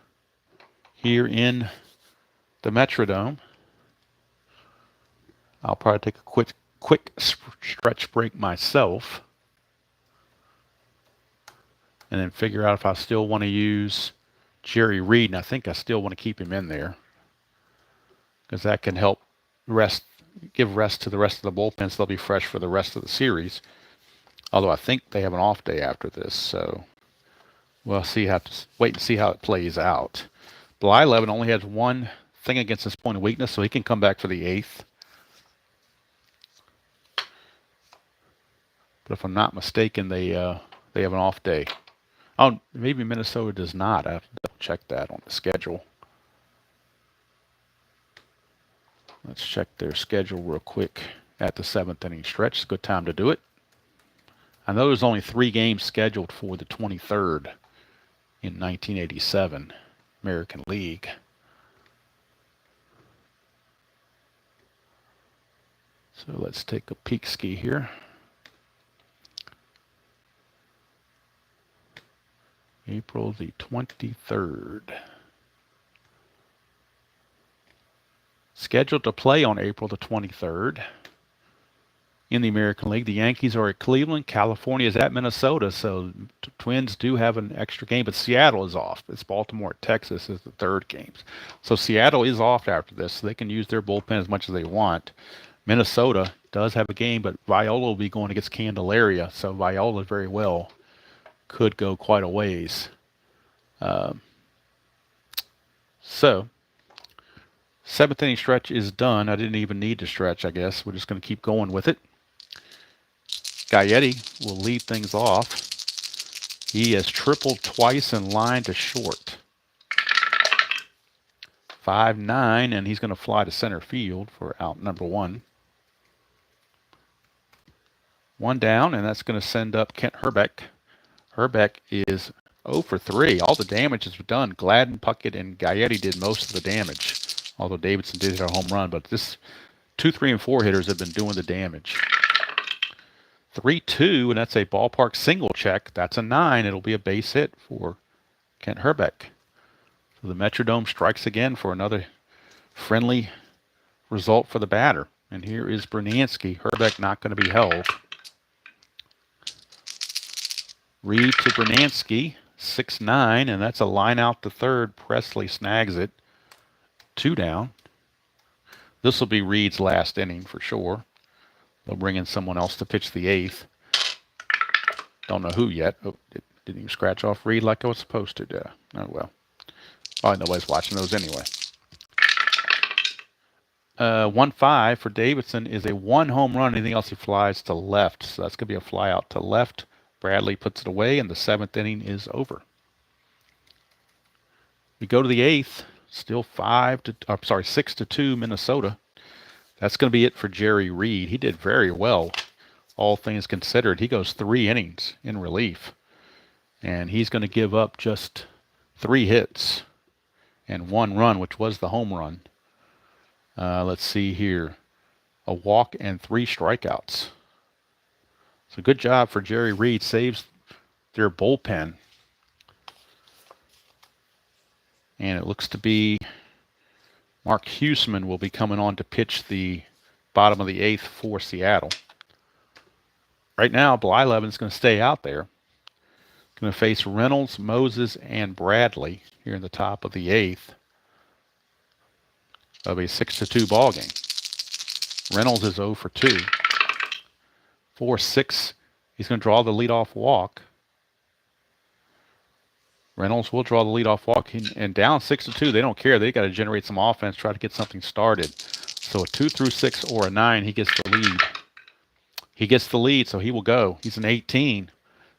[SPEAKER 1] here in the Metrodome. I'll probably take a quick stretch break myself, and then figure out if I still want to use Jerry Reed. And I think I still want to keep him in there, because that can help give rest to the rest of the bullpen, so they'll be fresh for the rest of the series. Although I think they have an off day after this, so we'll wait and see how it plays out. Blyleven only has 1 thing against his point of weakness, so he can come back for the 8th. But if I'm not mistaken, they have an off day. Oh, maybe Minnesota does not. I have to double check that on the schedule. Let's check their schedule real quick at the 7th inning stretch. It's a good time to do it. I know there's only 3 games scheduled for the 23rd in 1987 American League. So let's take a peek ski here. April the 23rd. Scheduled to play on April the 23rd in the American League. The Yankees are at Cleveland. California is at Minnesota, so Twins do have an extra game, but Seattle is off. It's Baltimore at Texas is the 3rd game. So Seattle is off after this, so they can use their bullpen as much as they want. Minnesota does have a game, but Viola will be going against Candelaria, so Viola very well could go quite a ways. So 7th inning stretch is done. I didn't even need to stretch, I guess. We're just going to keep going with it. Gaetti will lead things off. He has tripled twice in line to short. 5-9, and he's going to fly to center field for out number 1. 1 down, and that's going to send up Kent Hrbek. Hrbek is 0 for 3. All the damage is done. Gladden, Puckett, and Gaetti did most of the damage, although Davidson did hit a home run. But this 2, 3, and 4 hitters have been doing the damage. 3-2, and that's a ballpark single check. That's a 9. It'll be a base hit for Kent Hrbek. So the Metrodome strikes again for another friendly result for the batter. And here is Bernansky. Hrbek not going to be held. Reed to Bernansky, 6-9, and that's a line out to third. Presley snags it. 2 down. This will be Reed's last inning for sure. They'll bring in someone else to pitch the 8th. Don't know who yet. Oh, didn't even scratch off Reed like I was supposed to. Oh, well. Probably nobody's watching those anyway. 1-5 for Davidson is a 1 home run. Anything else he flies to left. So that's going to be a fly out to left. Bradley puts it away, and the 7th inning is over. We go to the 8th. Still 6-2 Minnesota. That's going to be it for Jerry Reed. He did very well, all things considered. He goes 3 innings in relief, and he's going to give up just 3 hits and 1 run, which was the home run. Let's see here. A walk and 3 strikeouts. So good job for Jerry Reed. Saves their bullpen. And it looks to be Mark Huseman will be coming on to pitch the bottom of the 8th for Seattle. Right now, Blyleven's going to stay out there. Going to face Reynolds, Moses, and Bradley here in the top of the 8th of a 6-2 ball game. Reynolds is 0 for 2. 4-6. He's going to draw the leadoff walk. Reynolds will draw the leadoff walk. And down 6-2, they don't care. They got to generate some offense, try to get something started. So a 2 through 6 or a 9, he gets the lead. He gets the lead, so he will go. He's an 18.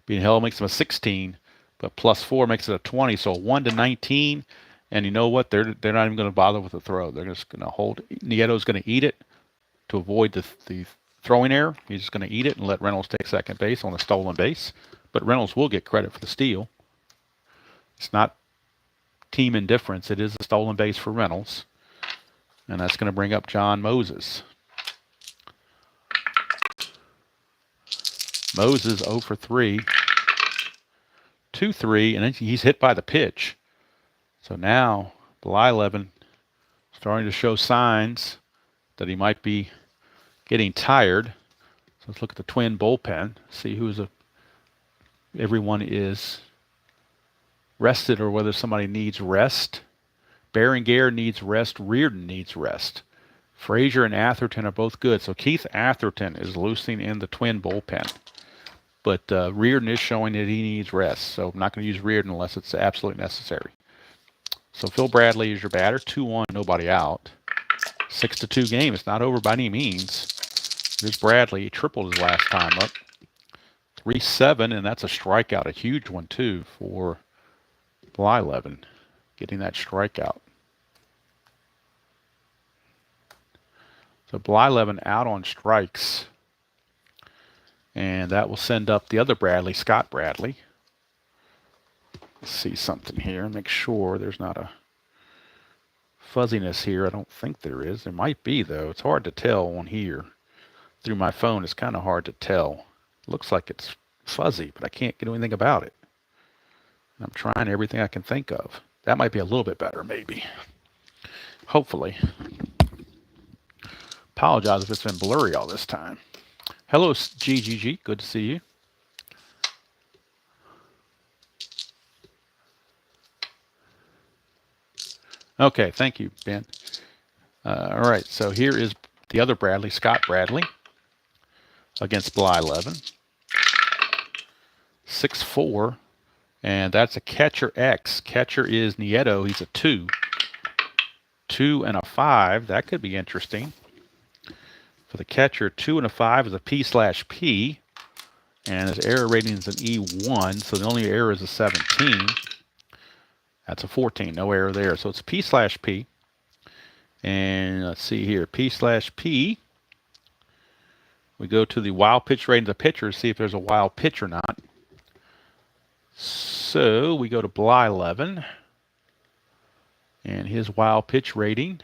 [SPEAKER 1] Being held makes him a 16, but +4 makes it a 20. So 1-19. And you know what? They're not even going to bother with the throw. They're just going to hold. Nieto's going to eat it to avoid the throwing error. He's just going to eat it and let Reynolds take second base on a stolen base. But Reynolds will get credit for the steal. It's not team indifference. It is a stolen base for Reynolds. And that's going to bring up John Moses. Moses 0 for 3. 2-3, and then he's hit by the pitch. So now Blyleven starting to show signs that he might be getting tired. So let's look at the Twin bullpen, see everyone is rested or whether somebody needs rest. Berenguer needs rest. Reardon needs rest. Frazier and Atherton are both good. So Keith Atherton is loosening in the Twin bullpen. But Reardon is showing that he needs rest. So I'm not going to use Reardon unless it's absolutely necessary. So Phil Bradley is your batter. 2-1, nobody out. 6-2 game. It's not over by any means. There's Bradley. He tripled his last time up. 3-7, and that's a strikeout. A huge one, too, for Blyleven. Getting that strikeout. So Blyleven out on strikes. And that will send up the other Bradley, Scott Bradley. Let's see something here. Make sure there's not a fuzziness here. I don't think there is. There might be, though. It's hard to tell on here. Through my phone, it's kind of hard to tell. It looks like it's fuzzy, but I can't get anything about it. I'm trying everything I can think of. That might be a little bit better, maybe. Hopefully. Apologize if it's been blurry all this time. Hello, GGG. Good to see you. Okay, thank you, Ben. All right, so here is the other Bradley, Scott Bradley, against Blyleven. 6-4, and that's a catcher X. Catcher is Nieto. He's a 2. 2 and a 5. That could be interesting. For the catcher, 2 and a 5 is a P/P. And his error rating is an E1, so the only error is a 17. That's a 14, no error there. So it's P/P. And let's see here, P/P. We go to the wild pitch rating of the pitcher, see if there's a wild pitch or not. So we go to Bly11. And his wild pitch rating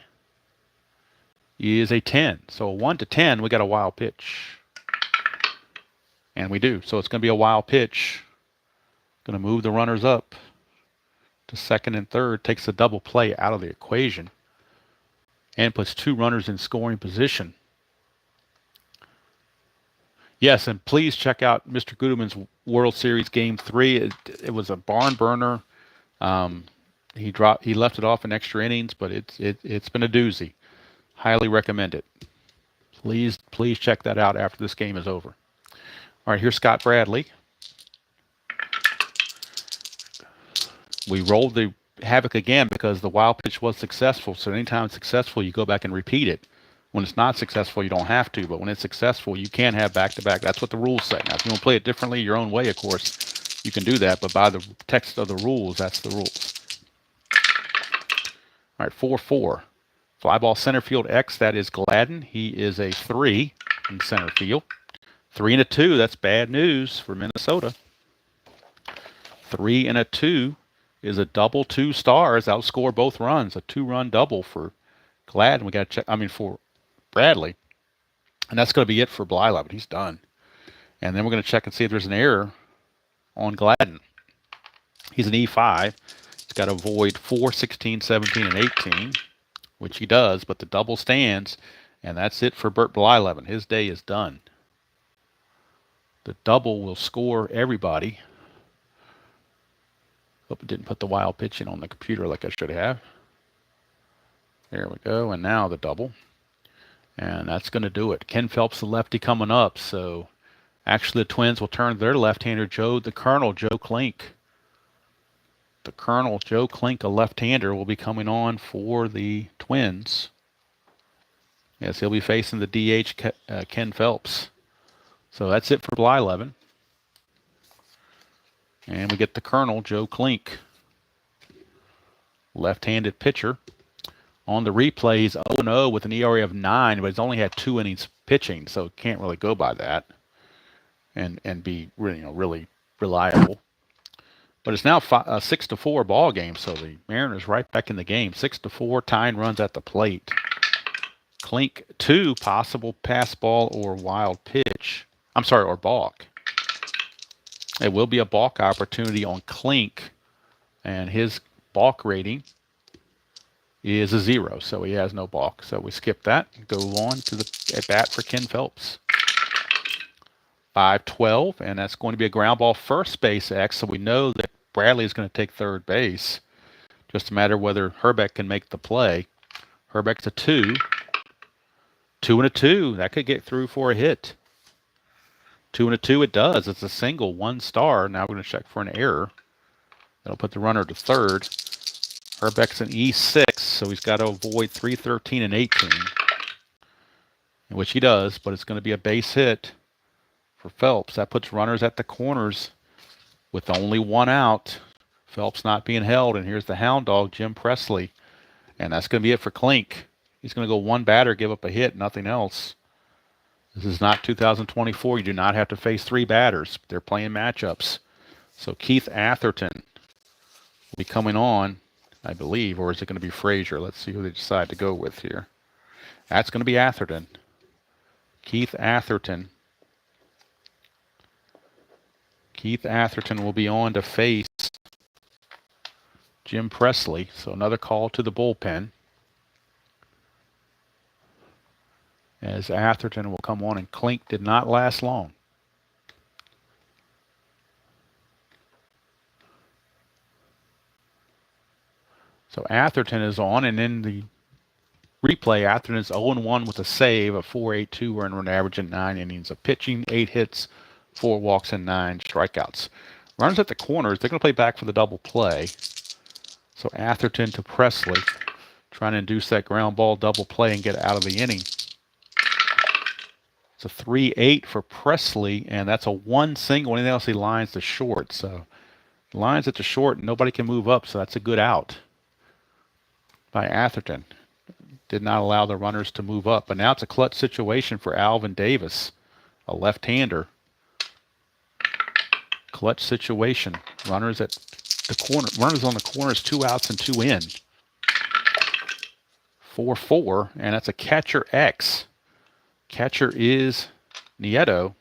[SPEAKER 1] is a 10. So 1 to 10, we got a wild pitch. And we do. So it's going to be a wild pitch. Going to move the runners up to second and third. Takes the double play out of the equation. And puts 2 runners in scoring position. Yes, and please check out Mr. Guterman's World Series Game 3. It was a barn burner. He left it off in extra innings, but it's been a doozy. Highly recommend it. Please check that out after this game is over. All right, here's Scott Bradley. We rolled the havoc again because the wild pitch was successful. So anytime it's successful, you go back and repeat it. When it's not successful, you don't have to. But when it's successful, you can have back-to-back. That's what the rules say. Now, if you want to play it differently your own way, of course, you can do that. But by the text of the rules, that's the rules. All right, 4-4. Fly ball center field X, that is Gladden. He is a 3 in center field. 3 and a 2, that's bad news for Minnesota. 3 and a 2 is a double 2 stars, outscore both runs. A 2-run double for Gladden. We got to check, for Bradley. And that's going to be it for Bly11. He's done. And then we're going to check and see if there's an error on Gladden. He's an E5. He's got to avoid 4, 16, 17, and 18, which he does, but the double stands, and that's it for Bert Bly11. His day is done. The double will score everybody. Hope it didn't put the wild pitch in on the computer like I should have. There we go, and now the double. And that's going to do it. Ken Phelps, the lefty, coming up. So actually the Twins will turn their left-hander, the Colonel, Joe Klink. The Colonel, Joe Klink, a left-hander, will be coming on for the Twins. Yes, he'll be facing the DH, Ken Phelps. So that's it for Bly11. And we get the Colonel, Joe Klink. Left-handed pitcher. On the replay, he's 0-0 with an ERA of 9, but he's only had 2 innings pitching, so can't really go by that and be really reliable. But it's now a 6-4 ball game, so the Mariners right back in the game. 6-4, tying runs at the plate. Klink 2, possible pass ball or wild pitch. Or balk. It will be a balk opportunity on Klink, and his balk rating is a 0, so he has no balk. So we skip that and go on to the at bat for Ken Phelps. 5-12, and that's going to be a ground ball first base X, so we know that Bradley is going to take third base. Just a matter of whether Herbeck can make the play. Herbeck's a 2. 2 and a 2. That could get through for a hit. 2 and a 2 it does. It's a single, 1 star. Now we're going to check for an error. That'll put the runner to third. Herbeck's an E6, so he's got to avoid 3, 13, and 18. Which he does, but it's going to be a base hit for Phelps. That puts runners at the corners with only 1 out. Phelps not being held, and here's the hound dog, Jim Presley. And that's going to be it for Klink. He's going to go 1 batter, give up a hit, nothing else. This is not 2024. You do not have to face 3 batters. They're playing matchups. So Keith Atherton will be coming on, I believe, or is it going to be Frazier? Let's see who they decide to go with here. That's going to be Atherton. Keith Atherton. Keith Atherton will be on to face Jim Presley. So another call to the bullpen. As Atherton will come on, and Klink did not last long. So Atherton is on, and in the replay, Atherton is 0-1 with a save, a 4.82 earned run average in 9 innings of pitching, 8 hits, 4 walks, and 9 strikeouts. Runners at the corners, they're going to play back for the double play. So Atherton to Presley, trying to induce that ground ball double play and get out of the inning. It's a 3-8 for Presley, and that's a 1 single. Anything else, he lines to short. So lines at the short, and nobody can move up, so that's a good out by Atherton. Did not allow the runners to move up. But now it's a clutch situation for Alvin Davis, a left-hander. Clutch situation. Runners at the corner. Runners on the corners, 2 outs and 2 in. 4-4, and that's a catcher X. Catcher is Nieto.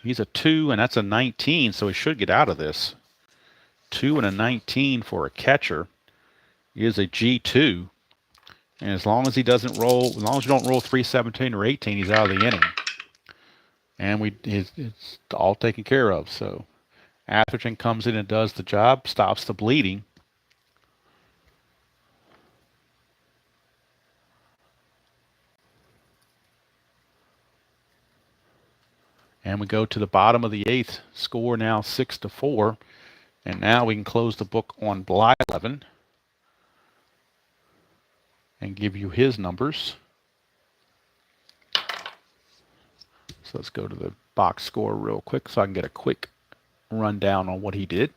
[SPEAKER 1] He's a 2, and that's a 19, so he should get out of this. 2 and a 19 for a catcher is a G2. And as long as he doesn't roll, as long as you don't roll 317 or 18, he's out of the inning. And it's all taken care of. So Atherton comes in and does the job, stops the bleeding. And we go to the bottom of the 8th. Score now 6-4. And now we can close the book on Blyleven and give you his numbers. So let's go to the box score real quick so I can get a quick rundown on what he did.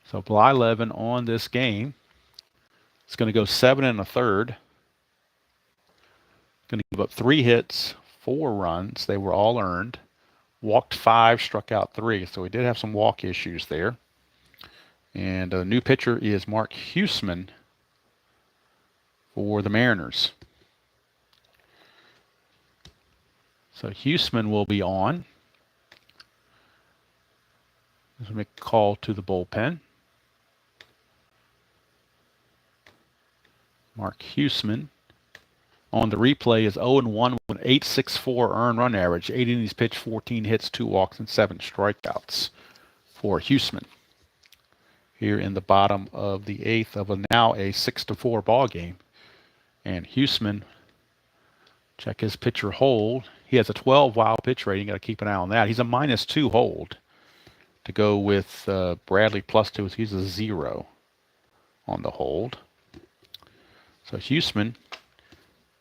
[SPEAKER 1] So Blyleven on this game is going to go 7 1/3. Going to give up 3 hits, 4 runs. They were all earned. Walked 5, struck out 3. So he did have some walk issues there. And the new pitcher is Mark Huseman for the Mariners. So Huseman will be on. Let's make a call to the bullpen. Mark Huseman on the replay is 0-1 with an 8.64 earned run average. 8 innings pitched, 14 hits, 2 walks, and 7 strikeouts for Huseman. Here in the bottom of the 8th of now a 6-4 ball game. And Huseman, check his pitcher hold. He has a 12 wild pitch rating. Got to keep an eye on that. He's a -2 hold. To go with Bradley +2, he's a 0 on the hold. So Huseman,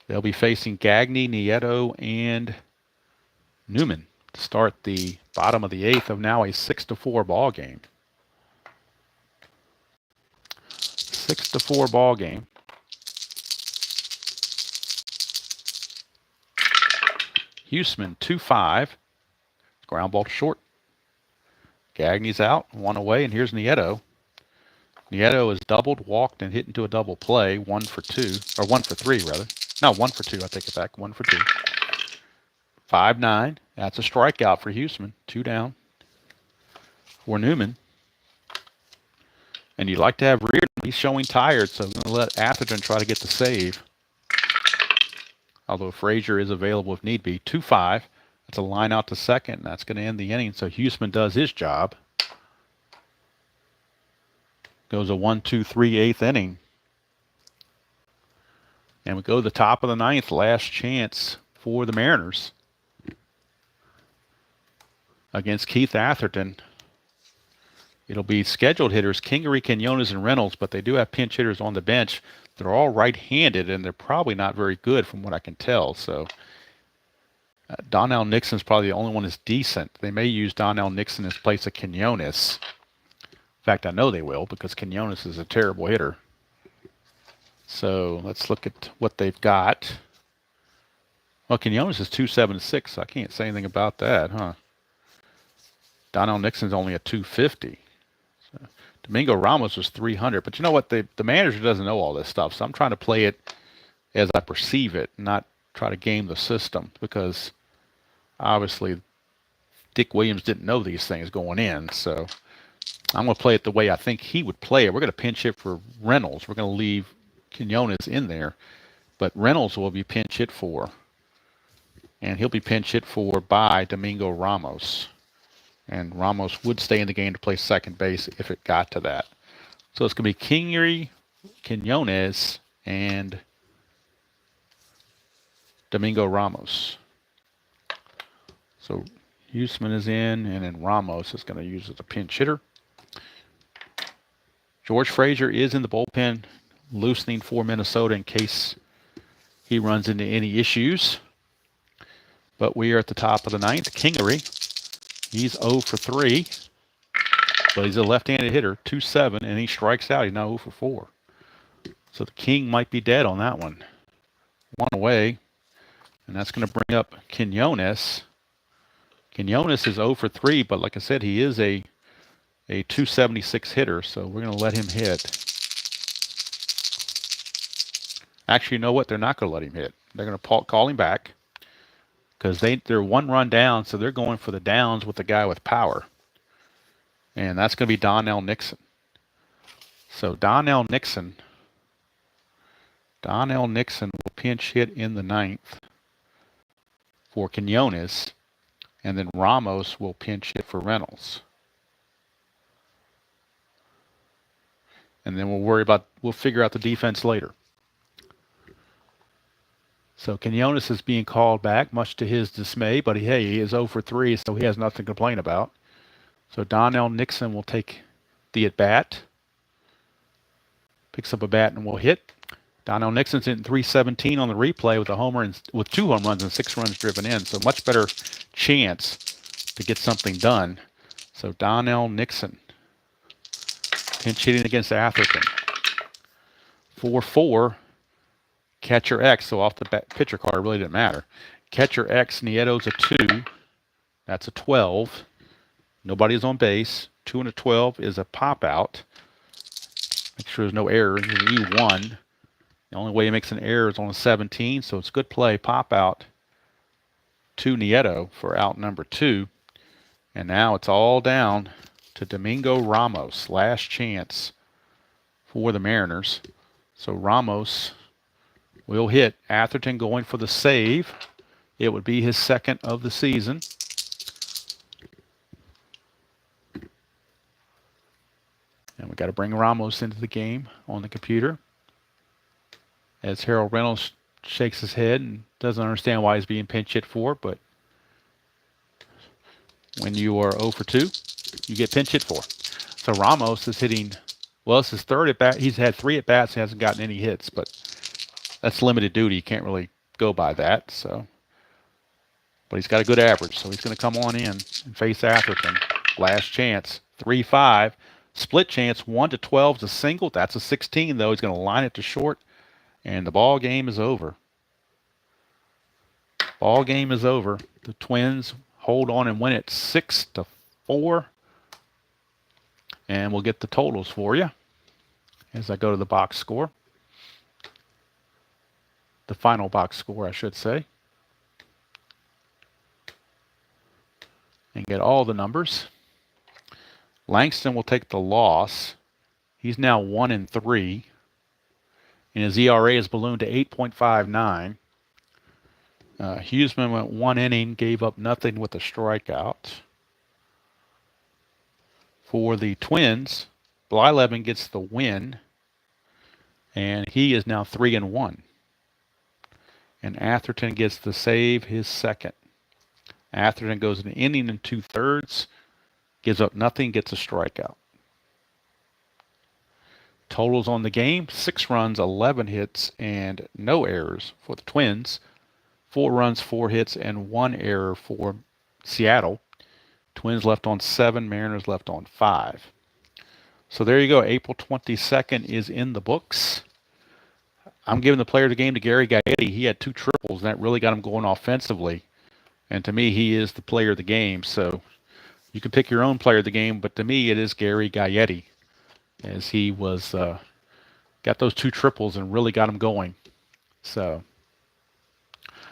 [SPEAKER 1] they'll be facing Gagne, Nieto, and Newman to start the bottom of the 8th of now a 6-4 ball game. 6-4 ball game. Huseman 2-5. Ground ball to short. Gagne's out, 1 away, and here's Nieto. Nieto is doubled, walked, and hit into a double play. 1 for 2, or 1 for 3 rather. No, 1 for 2. I take it back. 1 for 2. 5-9. That's a strikeout for Huseman. 2 down for Newman. And you'd like to have Reardon. He's showing tired, so I'm going to let Atherton try to get the save. Although Frazier is available if need be. 2-5. That's a line out to second, and that's going to end the inning. So Huseman does his job. Goes a 1-2-3 8th inning. And we go to the top of the 9th. Last chance for the Mariners against Keith Atherton. It'll be scheduled hitters, Kingery, Quinones, and Reynolds, but they do have pinch hitters on the bench. They're all right-handed, and they're probably not very good from what I can tell. So Donnell Nixon's probably the only one that's decent. They may use Donnell Nixon in place of Quinones. In fact, I know they will because Quinones is a terrible hitter. So let's look at what they've got. Well, Quinones is 276, so I can't say anything about that, huh? Donnell Nixon's only a 250. So Domingo Ramos was 300. But you know what? The manager doesn't know all this stuff, so I'm trying to play it as I perceive it, not try to game the system, because obviously Dick Williams didn't know these things going in. So I'm going to play it the way I think he would play it. We're going to pinch hit for Reynolds. We're going to leave Quinones in there, but Reynolds will be pinch hit for, and he'll be pinch hit for by Domingo Ramos. And Ramos would stay in the game to play second base if it got to that. So it's going to be Kingery, Quinones, and Domingo Ramos. So Huseman is in, and then Ramos is going to use as a pinch hitter. George Frazier is in the bullpen, loosening for Minnesota in case he runs into any issues. But we are at the top of the ninth. Kingery, he's 0 for 3. But he's a left-handed hitter, 2-7, and he strikes out. He's now 0 for 4. So the King might be dead on that one. One away, and that's going to bring up Quinones. Quinones is 0 for 3, but like I said, he is a 276 hitter, so we're going to let him hit. Actually, you know what? They're not going to let him hit. They're going to call him back because they're 1 run down, so they're going for the downs with the guy with power. And that's going to be Donnell Nixon. So Donnell Nixon will pinch hit in the 9th for Quinones, and then Ramos will pinch hit for Reynolds. And then we'll figure out the defense later. So Quinones is being called back, much to his dismay, but he is 0 for 3, so he has nothing to complain about. So Donnell Nixon will take the at-bat. Picks up a bat and will hit. Donnell Nixon's in 317 on the replay with a homer and with 2 home runs and 6 runs driven in. So much better chance to get something done. So Donnell Nixon pinch hitting against Atherton. 4-4. Catcher X. So off the pitcher card, it really didn't matter. Catcher X, Nieto's a 2. That's a 12. Nobody's on base. 2 and a 12 is a pop out. Make sure there's no error. He's an E1. The only way he makes an error is on a 17, so it's good play. Pop out to Nieto for out number 2. And now it's all down to Domingo Ramos. Last chance for the Mariners. So Ramos will hit. Atherton going for the save. It would be his 2nd of the season. And we got to bring Ramos into the game on the computer. As Harold Reynolds shakes his head and doesn't understand why he's being pinch hit for, but when you are 0 for 2, you get pinch hit for. So Ramos is hitting, well, it's his 3rd at bat. He's had 3 at bats, he hasn't gotten any hits, but that's limited duty. You can't really go by that. So, but he's got a good average, so he's going to come on in and face Atherton. Last chance, 3-5. Split chance, 1-12 is a single. That's a 16, though. He's going to line it to short, and the ball game is over. Ball game is over. The Twins hold on and win it 6-4. And we'll get the totals for you as I go to the box score. The final box score, I should say. And get all the numbers. Langston will take the loss. He's now 1 and 3. And his ERA is ballooned to 8.59. Huseman went 1 inning, gave up nothing with a strikeout. For the Twins, Blyleven gets the win. And he is now 3 and 1. And Atherton gets the save, his 2nd. Atherton goes an inning and 2/3. Gives up nothing, gets a strikeout. Totals on the game, 6 runs, 11 hits, and no errors for the Twins. 4 runs, 4 hits, and 1 error for Seattle. Twins left on 7, Mariners left on 5. So there you go. April 22nd is in the books. I'm giving the player of the game to Gary Gaetti. He had 2 triples, and that really got him going offensively. And to me, he is the player of the game. So you can pick your own player of the game, but to me, it is Gary Gaetti, as he was got those 2 triples and really got him going. So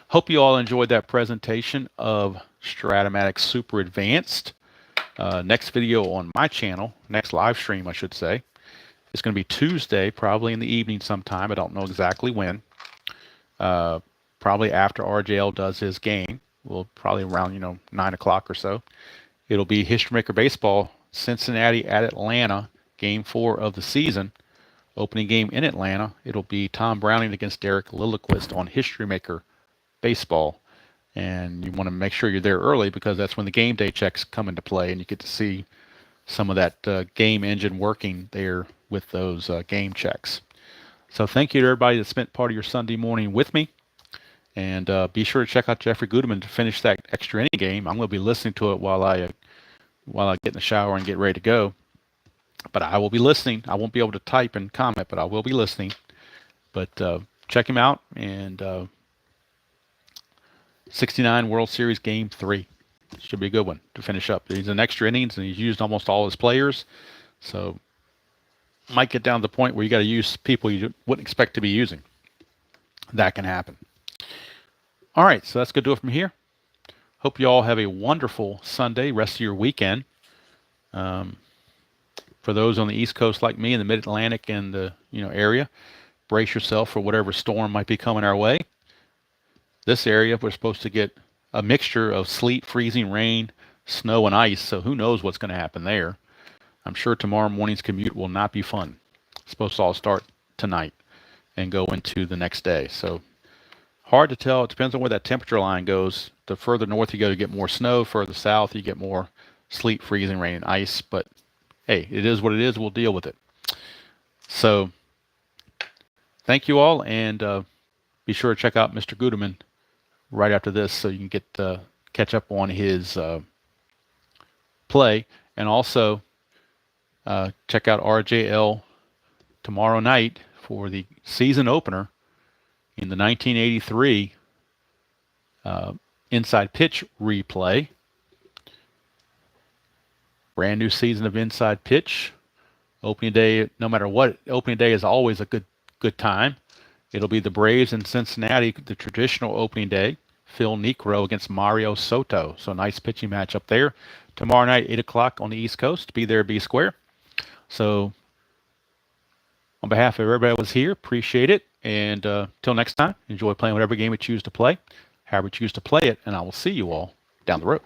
[SPEAKER 1] hope you all enjoyed that presentation of Strat-O-Matic Super Advanced. Next video on my channel, next live stream, I should say, is going to be Tuesday, probably in the evening sometime. I don't know exactly when. Probably after RJL does his game. We'll probably around 9 o'clock or so. It'll be History Maker Baseball, Cincinnati at Atlanta, Game 4 of the season. Opening game in Atlanta. It'll be Tom Browning against Derek Lilliquist on History Maker Baseball. And you want to make sure you're there early because that's when the game day checks come into play and you get to see some of that game engine working there with those game checks. So thank you to everybody that spent part of your Sunday morning with me. And be sure to check out Jeffrey Gudeman to finish that extra inning game. I'm going to be listening to it while I get in the shower and get ready to go. But I will be listening. I won't be able to type and comment, but I will be listening. But check him out. And 69 World Series Game 3. Should be a good one to finish up. He's in extra innings, and he's used almost all his players. So might get down to the point where you got to use people you wouldn't expect to be using. That can happen. All right, so that's going to do it from here. Hope you all have a wonderful Sunday, rest of your weekend. For those on the East Coast like me in the Mid-Atlantic and the area, brace yourself for whatever storm might be coming our way. This area, we're supposed to get a mixture of sleet, freezing rain, snow, and ice, so who knows what's going to happen there. I'm sure tomorrow morning's commute will not be fun. It's supposed to all start tonight and go into the next day. So hard to tell. It depends on where that temperature line goes. The further north you go, you get more snow. Further south, you get more sleet, freezing rain, and ice. But hey, it is what it is. We'll deal with it. So thank you all, and be sure to check out Mr. Gudeman right after this so you can get catch up on his play. And also check out RJL tomorrow night for the season opener in the 1983 Inside Pitch replay. Brand new season of Inside Pitch. Opening day, no matter what, opening day is always a good time. It'll be the Braves in Cincinnati, the traditional opening day. Phil Niekro against Mario Soto. So nice pitching match up there. Tomorrow night, 8 o'clock on the East Coast. Be there, be square. So on behalf of everybody that was here, appreciate it. And till next time, enjoy playing whatever game you choose to play, however you choose to play it, and I will see you all down the road.